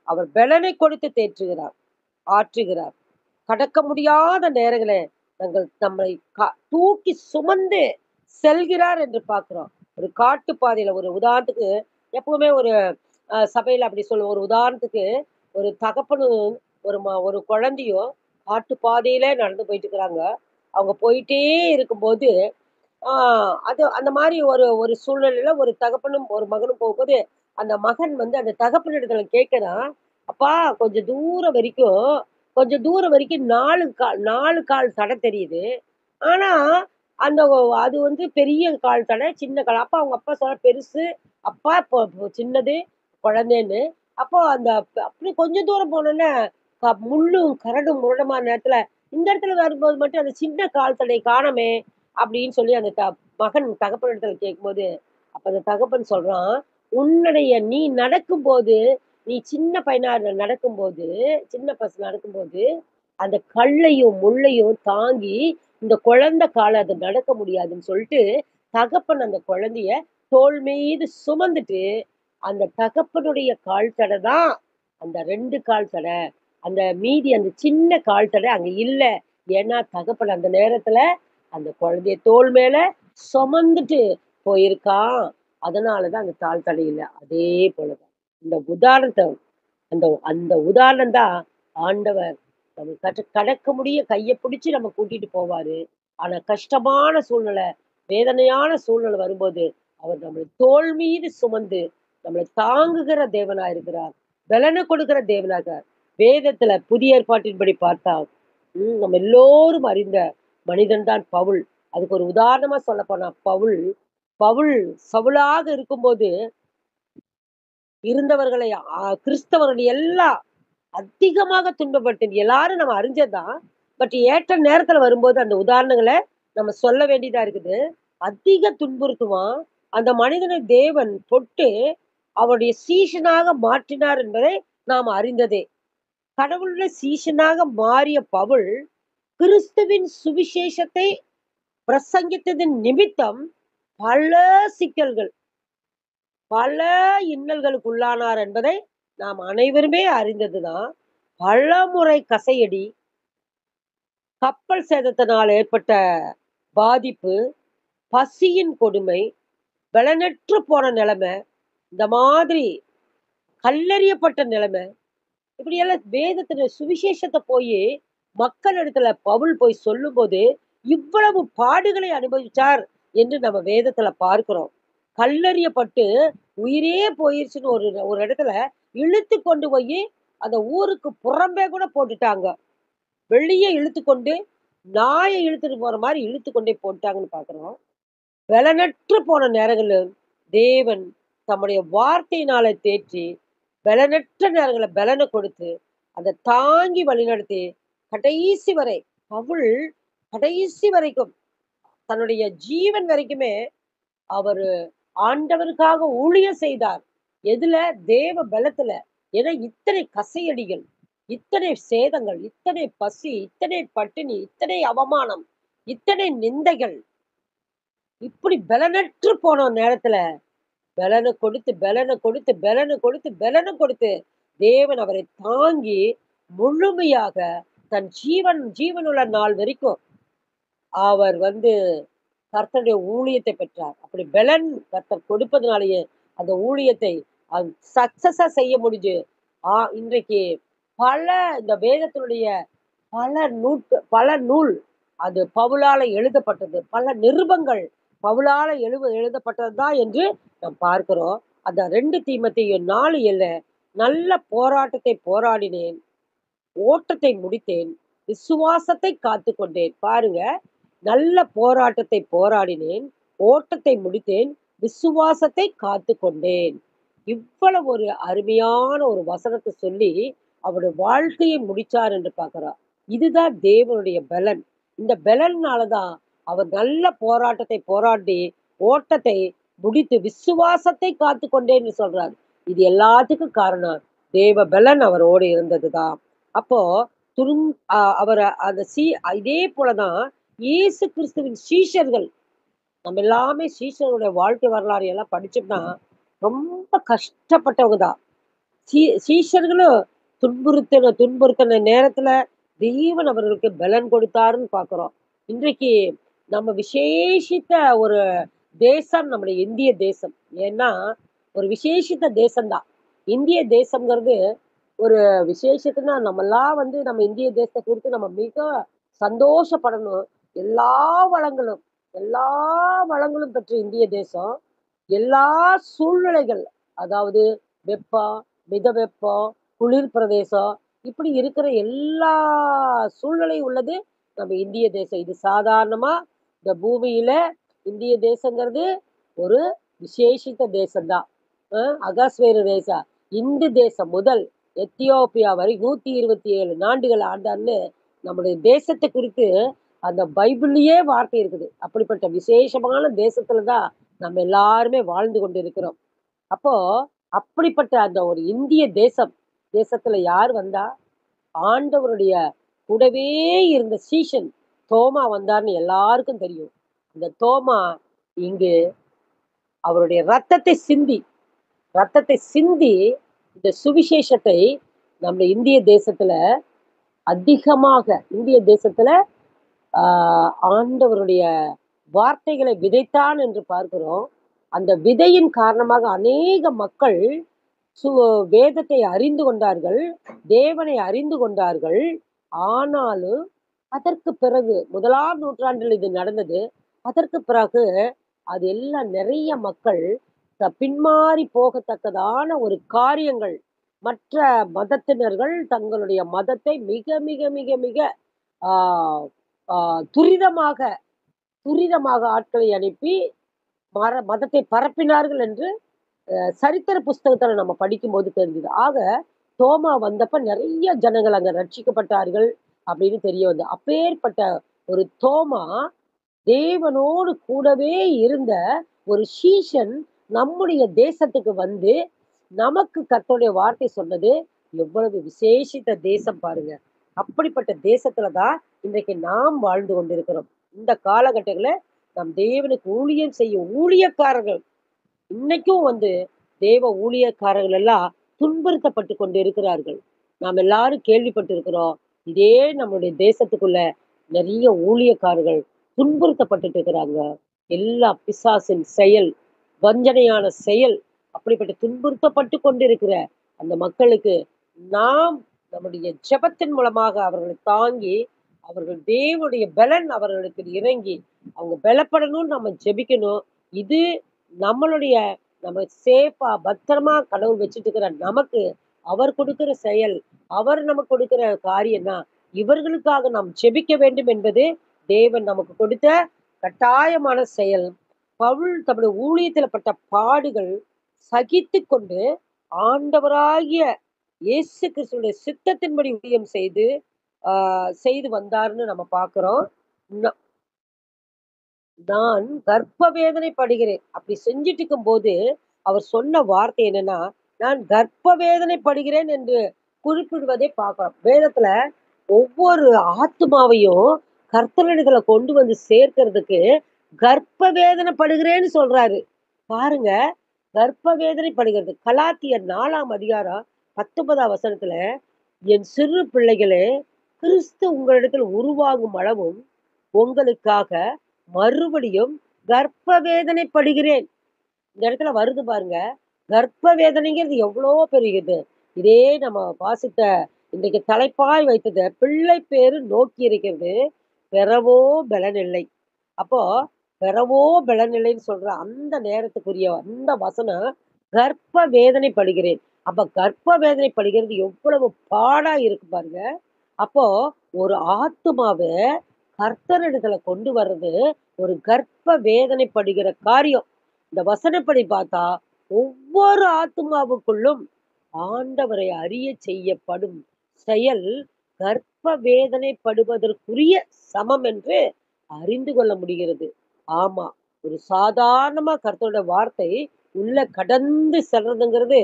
அவர் பலனை கொடுத்து தேற்றுகிறார், ஆற்றுகிறார். கடக்க முடியாத நேரங்களே நம்மை தூக்கி சுமந்து செல்கிறார் என்று பார்க்கிறோம். ஒரு காட்டு பாதையில ஒரு உதாரணத்துக்கு எப்பவுமே ஒரு சபையில அப்படி சொல்லுவோம். ஒரு உதாரணத்துக்கு ஒரு தகப்பனும் ஒரு குழந்தையும் காட்டு பாதையிலே நடந்து போயிட்டு இருக்கிறாங்க. அவங்க போயிட்டே இருக்கும்போது, ஆ அது அந்த மாரி ஒரு ஒரு சூழ்நிலையில ஒரு தகப்பனும், ஒரு மகனும் போகும்போது, அந்த மகன் வந்து அந்த தகப்பனிடத்துல கேட்கிறான், "அப்பா கொஞ்சம் தூரம் வரைக்கும் 4 கால் தடம் தெரியுது. ஆனா, அந்த அது வந்து பெரிய கால் தடம், சின்ன கால்." அப்ப அவங்க அப்பா சொல்றாரு, "பெருசு, அப்பா சின்னது, குழந்தைன்னு." அப்போ அந்த அப்படி கொஞ்சம் தூரம் போனோனே, முள்ளும், கரடும் முரடுமான நேரத்துல, "இந்த இடத்துல வரும்போது மட்டும் அந்த சின்ன கால் தடைய காணோமே!" அப்படின்னு சொல்லி அந்த மகன் தகப்பனிடத்துல கேட்கும்போது, அப்ப அந்த தகப்பன் சொல்றான், நீ நடக்கும்போது, நீ சின்ன பையனா நடக்கும்போது, சின்ன பசங்க நடக்கும்போது, அந்த கல்லையும், முள்ளையும் தாங்கி, இந்த குழந்தை கால அது நடக்க முடியாதுன்னு சொல்லிட்டு, தகப்பன் அந்த குழந்தைய தோள் மீது சுமந்துட்டு, அந்த தகப்பனுடைய கால் தட தான் அந்த 2 கால் தட. அந்த மீதி அந்த சின்ன கால் தட அங்க இல்ல. ஏன்னா, தகப்பன் அந்த நேரத்துல அந்த குழந்தைய தோள் மேல சுமந்துட்டு போயிருக்கான். அதனால தான் அந்த கால் தடை இல்ல. அதே போல தான். இந்த உதாரணத்த அந்த அந்த உதாரணம் தான் ஆண்டவர் நம்ம கடக்க முடிய கைய பிடிச்சு நம்ம கூட்டிட்டு போவாரு. ஆனா கஷ்டமான சூழ்நிலை, வேதனையான சூழ்நிலை வரும்போது, அவர் நம்மள தோள் மீது சுமந்து, நம்மள தாங்குகிற தேவனா இருக்கிறார். பலன கொடுக்கிற வேதத்துல புதிய ஏற்பாட்டின்படி பார்த்தா, நம்ம எல்லோரும் அறிந்த மனிதன் தான் பவுல். அதுக்கு ஒரு உதாரணமா சொல்லப்போனா பவுல், பவுல் சவுலாக இருக்கும்போது இருந்தவர்களை கிறிஸ்தவர்கள் எல்லாம் அதிகமாக துன்பப்பட்டது. எல்லாரும் நம்ம அறிஞ்சதுதான். பட் ஏற்ற நேரத்துல வரும்போது அந்த உதாரணங்கள நம்ம சொல்ல வேண்டியதா இருக்குது. அதிக துன்புறுத்துவான். அந்த மனிதனை தேவன் தொட்டு அவருடைய சீஷனாக மாற்றினார் என்பதை நாம் அறிந்ததே. கடவுளுடைய சீஷனாக மாறிய பவுல், கிறிஸ்துவின் சுவிசேஷத்தை பிரசங்கித்ததின் நிமித்தம் பல சிக்கல்கள், பல இன்னல்களுக்கு உள்ளானார் என்பதை நாம் அனைவருமே அறிந்ததுதான். பலமுறை கசையடி, கப்பல் சேதத்தினால் ஏற்பட்ட பாதிப்பு, பசியின் கொடுமை, பலனற்று போன நிலைமை, இந்த மாதிரி கல்லெறியப்பட்ட நிலைமை, இப்படியெல்லாம் வேதத்துல சுவிசேஷத்த மக்களிடத்துல பவுல் போய் சொல்லும்போது, இவ்வளவு பாடுகளை அனுபவிச்சார் என்று நம்ம வேதத்துல பார்க்கிறோம். கல்லெறியப்பட்டு உயிரே போயிருச்சுன்னு ஒரு ஒரு இடத்துல இழுத்து கொண்டு போயி அந்த ஊருக்கு புறம்பே கூட போட்டுட்டாங்க. வெளிய இழுத்துக்கொண்டு, நாய இழுத்துட்டு போற மாரி இழுத்து கொண்டே போட்டாங்கன்னு பார்க்கிறோம். பலனற்று போன நேரங்கள்ல தேவன் தம்முடைய வார்த்தையினால தேற்றி, பலனற்ற நேரங்கள்ல பலன கொடுத்து, அத தாங்கி வழிநடத்தி, கடைசி வரை பவுல் கடைசி வரைக்கும் தன்னுடைய ஜீவன் வரைக்குமே அவரு ஆண்டவருக்காக ஊழியம் செய்தார். எதுல? தேவ பலத்துல. ஏன்னா இத்தனை கசையடிகள், இத்தனை சேதங்கள், இத்தனை பசி, இத்தனை பட்டினி, இத்தனை அவமானம், இத்தனை நிந்தைகள். இப்படி பலனற்று போன நேரத்துல பலன கொடுத்து, பலன கொடுத்து, பலன கொடுத்து, பலன கொடுத்து, தேவன் அவரை தாங்கி முழுமையாக தன் ஜீவனுள்ள நாள் வரைக்கும் அவர் கர்த்தருடைய ஊழியத்தை பெற்றார். அப்படி பெலன் கர்த்தர் கொடுப்பதனாலேயே அந்த ஊழியத்தை சக்சஸா செய்ய முடிஞ்சு. இன்றைக்கு பல இந்த வேதத்தினுடைய பல நூல் அது பவுலால எழுதப்பட்டது. பல நிருபங்கள் பவுலால எழுதப்பட்டது தான் என்று நாம் பார்க்கிறோம். அந்த 2 தீமோத்தேயு 4:7 நல்ல போராட்டத்தை போராடினேன், ஓட்டத்தை முடித்தேன், விசுவாசத்தை காத்துக்கொண்டேன். பாருங்க, நல்ல போராட்டத்தை போராடினேன், ஓட்டத்தை முடித்தேன், விசுவாசத்தை காத்துக்கொண்டேன். இவ்வளவு ஒரு அருமையான ஒரு வசனத்தை சொல்லி அவருடைய வாழ்க்கையை முடிச்சார் என்று பார்க்கிறோம். இதுதான் தேவனுடைய பலன். இந்த பலன்னால தான் அவர் நல்ல போராட்டத்தை போராடி ஓட்டத்தை முடித்து விசுவாசத்தை காத்துக்கொண்டேன்னு சொல்றார். இது எல்லாத்துக்கும் காரணம் தேவ பலன் அவரோடு இருந்ததுதான். அப்போ துரும் அவர அந்த இதே போலதான் இயேசு கிறிஸ்துவின் சீஷர்கள். நம்ம எல்லாமே சீஷருடைய வாழ்க்கை வரலாறு எல்லாம் படிச்சோம்னா ரொம்ப கஷ்டப்பட்டவங்க தான். சீஷர்களும் துன்புறுத்தின நேரத்துல தேவன் அவர்களுக்கு பலன் கொடுத்தாருன்னு பார்க்கிறோம். இன்றைக்கு நம்ம விசேஷித்த ஒரு தேசம் நம்முடைய இந்திய தேசம். ஏன்னா ஒரு விசேஷித்த தேசம்தான். இந்திய தேசம்ங்கிறது ஒரு விசேஷத்துனா நம்மெல்லாம் நம்ம இந்திய தேசத்தை குறித்து நம்ம மிக சந்தோஷப்படணும். எல்லா வளங்களும் எல்லா வளங்களும் பெற்ற இந்திய தேசம். எல்லா சூழ்நிலைகள், அதாவது வெப்பம், மித வெப்பம், குளிர் பிரதேசம், இப்படி இருக்கிற எல்லா சூழ்நிலையும் உள்ளது நம்ம இந்திய தேசம். இது சாதாரணமா இந்த பூமியில இந்திய தேசங்கிறது ஒரு விசேஷித்த தேசம்தான். அகாஸ்வேரு தேசம், இந்து தேசம் முதல் எத்தியோப்பியா வரை 127 நாடுகள் ஆண்டான்னு நம்முடைய தேசத்தை குறித்து அந்த பைபிள்லயே வார்த்தை இருக்குது. அப்படிப்பட்ட விசேஷமான தேசத்துலதான் நம்ம எல்லாருமே வாழ்ந்து கொண்டு இருக்கிறோம். அப்போ அப்படிப்பட்ட அந்த ஒரு இந்திய தேசத்துல யார் வந்தா? ஆண்டவருடைய கூடவே இருந்த சீஷன் தோமா வந்தார்ன்னு எல்லாருக்கும் தெரியும். இந்த தோமா இங்கு அவருடைய ரத்தத்தை சிந்தி இந்த சுவிசேஷத்தை நம்ம இந்திய தேசத்துல அதிகமாக ஆண்டவருடைய வார்த்தைகளை விதைத்தான் என்று பார்க்கிறோம். அந்த விதையின் காரணமாக அநேக மக்கள் வேதத்தை அறிந்து கொண்டார்கள், தேவனை அறிந்து கொண்டார்கள். ஆனாலும் அதற்கு பிறகு 1ஆம் நூற்றாண்டில் இது நடந்தது. அதற்கு பிறகு அது எல்லாம் நிறைய மக்கள் பின்மாறி போகத்தக்கதான ஒரு காரியங்கள், மற்ற மதத்தினர்கள் தங்களுடைய மதத்தை மிக மிக மிக மிக ஆஹ் ஆஹ் துரிதமாக ஆட்களை அனுப்பி மதத்தை பரப்பினார்கள் என்று சரித்திர புஸ்தகத்துல நம்ம படிக்கும்போது தெரிஞ்சது. ஆக தோமா வந்தப்ப நிறைய ஜனங்கள் அங்க ரட்சிக்கப்பட்டார்கள் அப்படின்னு தெரிய வந்து, அப்பேற்பட்ட ஒரு தோமா தேவனோடு கூடவே இருந்த ஒரு சீஷன் நம்முடைய தேசத்துக்கு வந்து நமக்கு கர்த்தருடைய வார்த்தை சொன்னது எவ்வளவு விசேஷித்த தேசம் பாருங்க. அப்படிப்பட்ட தேசத்துலதான் இன்றைக்கு நாம் வாழ்ந்து கொண்டிருக்கிறோம். இந்த காலகட்டத்துல நம் தேவனுக்கு ஊழியம் செய்யும் ஊழியக்காரர்கள் இன்னைக்கும் தேவ ஊழியக்காரர்கள் எல்லாம் துன்புறுத்தப்பட்டு கொண்டு இருக்கிறார்கள். நாம் எல்லாரும் கேள்விப்பட்டு இருக்கிறோம். இதே நம்முடைய தேசத்துக்குள்ள நிறைய ஊழியக்காரர்கள் துன்புறுத்தப்பட்டுட்டு இருக்கிறாங்க. எல்லா பிசாசின் செயல், வஞ்சனையான செயல், அப்படிப்பட்ட துன்புறுத்தப்பட்டு கொண்டிருக்கிற அந்த மக்களுக்கு நாம் நம்முடைய ஜெபத்தின் மூலமாக அவர்களை தாங்கி, அவர்கள் தேவனுடைய பலன் அவர்களுக்கு இறங்கி அவங்க பலப்படணும்னு நம்ம ஜெபிக்கணும். இது நம்மளுடைய நம்ம சேஃபா பத்திரமா கடவுள் வச்சுட்டு இருக்கிற நமக்கு அவர் கொடுக்கிற செயல், அவர் நமக்கு கொடுக்கிற காரியம் தான். இவர்களுக்காக நாம் ஜெபிக்க வேண்டும் என்பது தேவன் நமக்கு கொடுத்த கட்டாயமான செயல். பவுல் தம்முடைய ஊழியத்துல பட்ட பாடுகள் சகித்து கொண்டு ஆண்டவராகிய இயேசு கிறிஸ்துடைய சித்தத்தின்படி ஊழியம் செய்து வந்தார்னு நம்ம பார்க்கிறோம். நான் கர்ப்ப வேதனை படுகிறேன் அப்படி செஞ்சுட்டு இருக்கும் போது அவர் சொன்ன வார்த்தை என்னன்னா, நான் கர்ப்ப வேதனை படுகிறேன் என்று குறிப்பிடுவதை பார்க்கிறோம். வேதத்துல ஒவ்வொரு ஆத்மாவையும் கர்த்தரிடத்துல கொண்டு வந்து சேர்க்கிறதுக்கு கர்ப்ப வேதனைப்படுகிறேன்னு சொல்றாரு. பாருங்க, கர்ப்ப வேதனைப்படுகிறது. கலாத்தியர் 4ஆம் அதிகாரம் 19ஆம் வசனத்துல, "என் சிறு பிள்ளைகளே, கிறிஸ்து உங்களிடத்தில் உருவாகும் அளவும் உங்களுக்காக மறுபடியும் கர்ப்ப வேதனைப்படுகிறேன்." இந்த இடத்துல வருது பாருங்க. கர்ப்ப வேதனைங்கிறது எவ்வளோ பெரிய இது. இதே நம்ம வாசித்த இன்றைக்கு தலைப்பாய் வைத்தத பிள்ளை பேறு நோக்கி இருக்கிறது. பெறவோ பலனில்லை. அப்போ பெறவோ பலனில்லைன்னு சொல்ற அந்த நேரத்துக்குரிய அந்த வசனம், கர்ப்ப வேதனைப்படுகிறேன். அப்ப கர்ப்ப வேதனைப்படுகிறது எவ்வளவு பாடா இருக்கு பாருங்க. அப்போ ஒரு ஆத்துமாவ கர்த்தரிடத்துல கொண்டு வர்றது ஒரு கர்ப்ப வேதனைப்படுகிற காரியம். இந்த வசனப்படி பார்த்தா, ஒவ்வொரு ஆத்துமாவுக்குள்ளும் ஆண்டவரை அறியச் செய்யப்படும் செயல் கர்ப்ப வேதனைப்படுவதற்குரிய சமம் என்று அறிந்து கொள்ள முடிகிறது. ஆமா. ஒரு சாதாரணமா கர்த்தருடைய வார்த்தை உள்ள கடந்து செல்றதுங்கிறது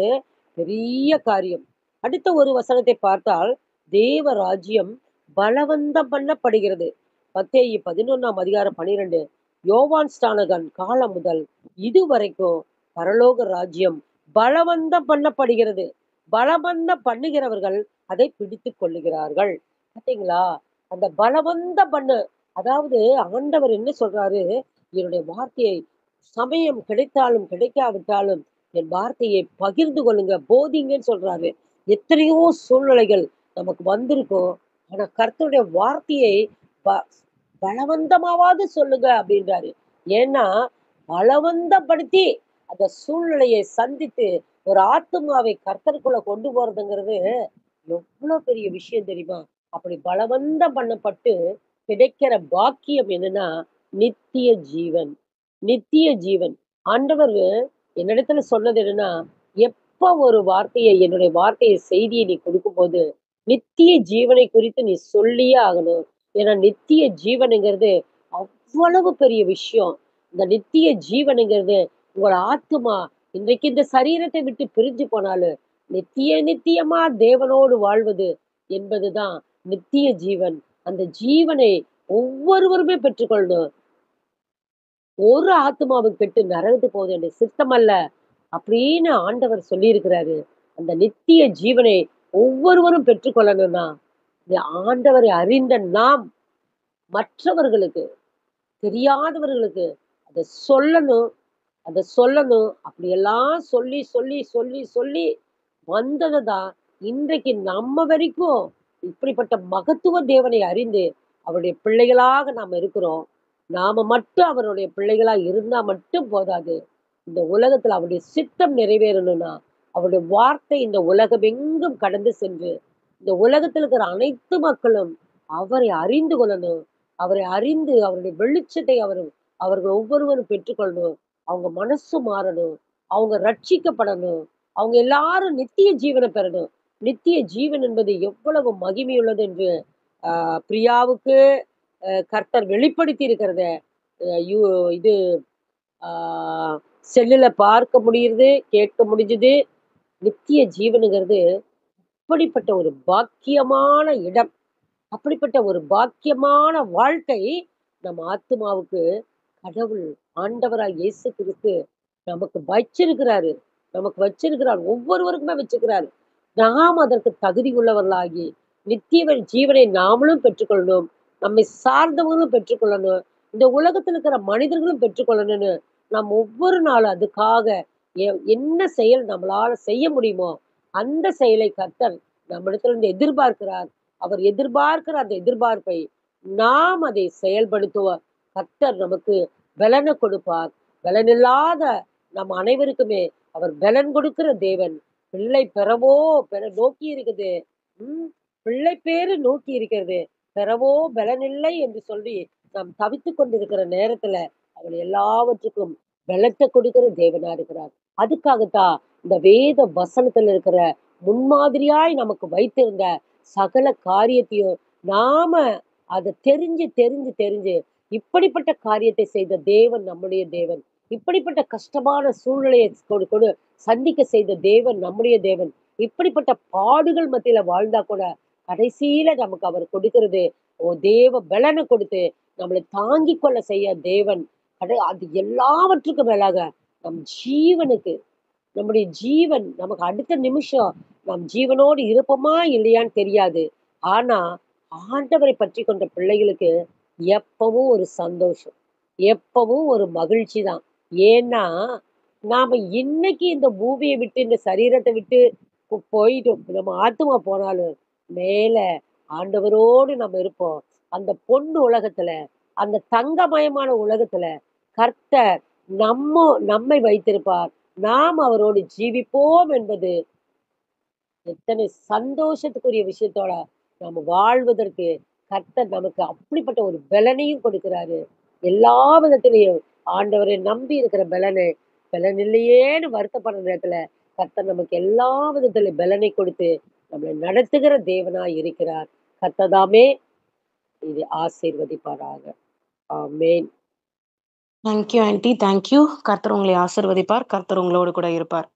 பெரிய காரியம். அடுத்த ஒரு வசனத்தை பார்த்தால், தேவ ராஜ்யம் பலவந்தம் பண்ணப்படுகிறது. மத்தேயு 11ஆம் அதிகாரம் 12. யோவான் ஸ்நானகன் காலம் முதல் இதுவரைக்கும் பரலோக ராஜ்யம் பலவந்தம் பண்ணப்படுகிறது. பலவந்தம் பண்ணுகிறவர்கள் அதை பிடித்துக் கொள்ளுகிறார்கள். பார்த்தீங்களா? அந்த பலவந்தம் பண்ணு அதாவது ஆண்டவர் என்ன சொல்றாரு? என்னுடைய வார்த்தையை சமயம் கிடைத்தாலும், கிடைக்காவிட்டாலும் என் வார்த்தையை பகிர்ந்து கொள்ளுங்க, போதிங்கன்னு சொல்றாரு. எத்தனையோ சூழ்நிலைகள் நமக்கு வந்திருக்கும். ஆனா கர்த்தருடைய வார்த்தையை ப பலவந்தமாவது சொல்லுங்க அப்படின்றாரு. ஏன்னா, பலவந்தப்படுத்தி அந்த சூழ்நிலையை சந்தித்து ஒரு ஆத்துமாவை கர்த்தருக்குள்ள கொண்டு போறதுங்கிறது எவ்வளோ பெரிய விஷயம் தெரியுமா? அப்படி பலவந்தம் பண்ணப்பட்டு கிடைக்கிற பாக்கியம் என்னன்னா, நித்திய ஜீவன். நித்திய ஜீவன். ஆண்டவர் என்னிடத்துல சொன்னது என்னன்னா, எப்ப ஒரு வார்த்தைய என்னுடைய செய்திய நீ குடுக்கும்போது, நித்திய ஜீவனை குறித்து நீ சொல்லியே ஆகணும். ஏன்னா நித்திய ஜீவனுங்கிறது அவ்வளவு பெரிய விஷயம். இந்த நித்திய ஜீவனுங்கிறது உங்கள ஆத்துமா இன்றைக்கு இந்த சரீரத்தை விட்டு பிரிஞ்சு போனாலும், நித்தியமா தேவனோடு வாழ்வது என்பதுதான் நித்திய ஜீவன். அந்த ஜீவனை ஒவ்வொருவருமே பெற்றுக்கொள்ளணும். ஒரு ஆத்துமாவும் கெட்டு நரகத்துக்கு போவது என்னுடைய சித்தமல்ல. அப்படின்னு ஆண்டவர் சொல்லியிருக்கிறாரு. அந்த நித்திய ஜீவனை ஒவ்வொருவரும் பெற்றுக்கொள்ளணும்னா, இந்த ஆண்டவரை அறிந்த நாம் மற்றவர்களுக்கு, தெரியாதவர்களுக்கு அத சொல்லணும். அத சொல்லணும். அப்படியெல்லாம் சொல்லி, சொல்லி, சொல்லி, சொல்லி வந்தது தான் இன்றைக்கு நம்ம வரைக்கும் இப்படிப்பட்ட மகத்துவ தேவனை அறிந்து, அவருடைய பிள்ளைகளாக நாம இருக்கிறோம். நாம மட்டும் அவருடைய பிள்ளைகளா இருந்தா மட்டும் போதாது. இந்த உலகத்துல அவருடைய சித்தம் நிறைவேறணும்னா, அவருடைய வார்த்தை இந்த உலகமெங்கும் கடந்து சென்று, இந்த உலகத்துல இருக்கிற அனைத்து மக்களும் அவரை அறிந்து கொள்ளணும். அவரை அறிந்து அவருடைய வெளிச்சத்தை அவர்கள் ஒவ்வொருவரும் பெற்றுக்கொள்ளணும். அவங்க மனசு மாறணும். அவங்க ரட்சிக்கப்படணும். அவங்க எல்லாரும் நித்திய ஜீவன பெறணும். நித்திய ஜீவன் என்பது எவ்வளவு மகிமையுள்ளது என்று பிரியாவுக்கு கர்த்தர் வெளிப்படுத்தி இருக்கிறத அ யு இது ஆ செல்லுல பார்க்க முடியுது, கேட்க முடிஞ்சுது. நித்திய ஜீவனுங்கிறது அப்படிப்பட்ட ஒரு பாக்கியமான இடம். அப்படிப்பட்ட ஒரு பாக்கியமான வாழ்க்கை நம்ம ஆத்துமாவுக்கு கடவுள் ஆண்டவராய் இயேசு கிறிஸ்து நமக்கு வச்சிருக்கிறாரு. நமக்கு வச்சிருக்கிறார். ஒவ்வொருவருக்குமே வச்சிருக்கிறாரு. நாம் அதற்கு தகுதி உள்ளவர்களாகி, நித்திய ஜீவனை நாமளும் பெற்றுக்கொள்ளணும். நம்மை சார்ந்தவர்களும் பெற்றுக்கொள்ளணும். இந்த உலகத்துல இருக்கிற மனிதர்களும் பெற்றுக்கொள்ளணும்னு, நாம் ஒவ்வொரு நாளும் அதுக்காக என்ன செயல் நம்மளால செய்ய முடியுமோ, அந்த செயலை கர்த்தர் நம்மிடத்திலிருந்து எதிர்பார்க்கிறார். அவர் எதிர்பார்க்கிற அந்த எதிர்பார்ப்பை நாம் அதை செயல்படுத்துவோம். கர்த்தர் நமக்கு பலன கொடுப்பார். பலனில்லாத நம் அனைவருக்குமே அவர் பலன் கொடுக்கிற தேவன். பிள்ளை பெற நோக்கி இருக்குது. ம். பிள்ளை பேறு நோக்கி இருக்கிறது. பெறவோ பலனில்லை என்று சொல்லி நாம் தவித்துக் கொண்டிருக்கிற நேரத்துல, அவர் எல்லாவற்றுக்கும் பலத்த கொடுக்கிற தேவனா இருக்கிறார். அதுக்காகத்தான் இந்த வேத வசனத்துல இருக்கிற முன்மாதிரியாய் நமக்கு வைத்திருந்த சகல காரியத்தையும் நாம அத தெரிஞ்சு, தெரிஞ்சு, தெரிஞ்சு இப்படிப்பட்ட காரியத்தை செய்த தேவன் நம்முடைய தேவன். இப்படிப்பட்ட கஷ்டமான சூழ்நிலையை கொடு கொடு சந்திக்க செய்த தேவன் நம்முடைய தேவன். இப்படிப்பட்ட பாடுகள் மத்தியில வாழ்ந்தா கூட, கடைசியில நமக்கு அவர் கொடுக்கிறது, தேவ பலன கொடுத்து, நம்மள தாங்கிக் கொள்ள செய்ய தேவன். அது எல்லாவற்றுக்கும் மேலாக நம் ஜீவனுக்கு நம்முடைய ஜீவன் நமக்கு அடுத்த நிமிஷம் நம் ஜீவனோடு இருப்போமா இல்லையான்னு தெரியாது. ஆனா, ஆண்டவரை பற்றிக் கொண்ட பிள்ளைகளுக்கு எப்பவும் ஒரு சந்தோஷம். எப்பவும் ஒரு மகிழ்ச்சி தான். ஏன்னா, நாம இன்னைக்கு இந்த பூமிய விட்டு, இந்த சரீரத்த விட்டு போயிட்டோம். நம்ம ஆத்துமா போனாலும், மேல ஆண்டவரோடு நம்ம இருப்போம். அந்த பொன் உலகத்துல, அந்த தங்கமயமான உலகத்துல கர்த்தர் நம்மை வைத்திருப்பார். நாம் அவரோடு ஜீவிப்போம் என்பது எத்தனை சந்தோஷத்துக்குரிய விஷயத்தோட நம்ம வாழ்வதற்கு கர்த்தர் நமக்கு அப்படிப்பட்ட ஒரு பலனையும் கொடுக்கிறாரு. எல்லா விதத்திலயும் ஆண்டவரை நம்பி இருக்கிற பலன் இல்லையேன்னு வருத்தப்படுற நேரத்துல, கர்த்தர் நமக்கு எல்லா விதத்திலும் பலனை கொடுத்து, நம்மளை நடத்துகிற தேவனாய் இருக்கிறார். கர்த்தர் தாமே இதை ஆசீர்வதிப்பாராக. ஆமென். Thank you aunty. Thank you. கர்த்தர் உங்களை ஆசீர்வதிப்பார். கர்த்தர் உங்களோடு கூட இருப்பார்.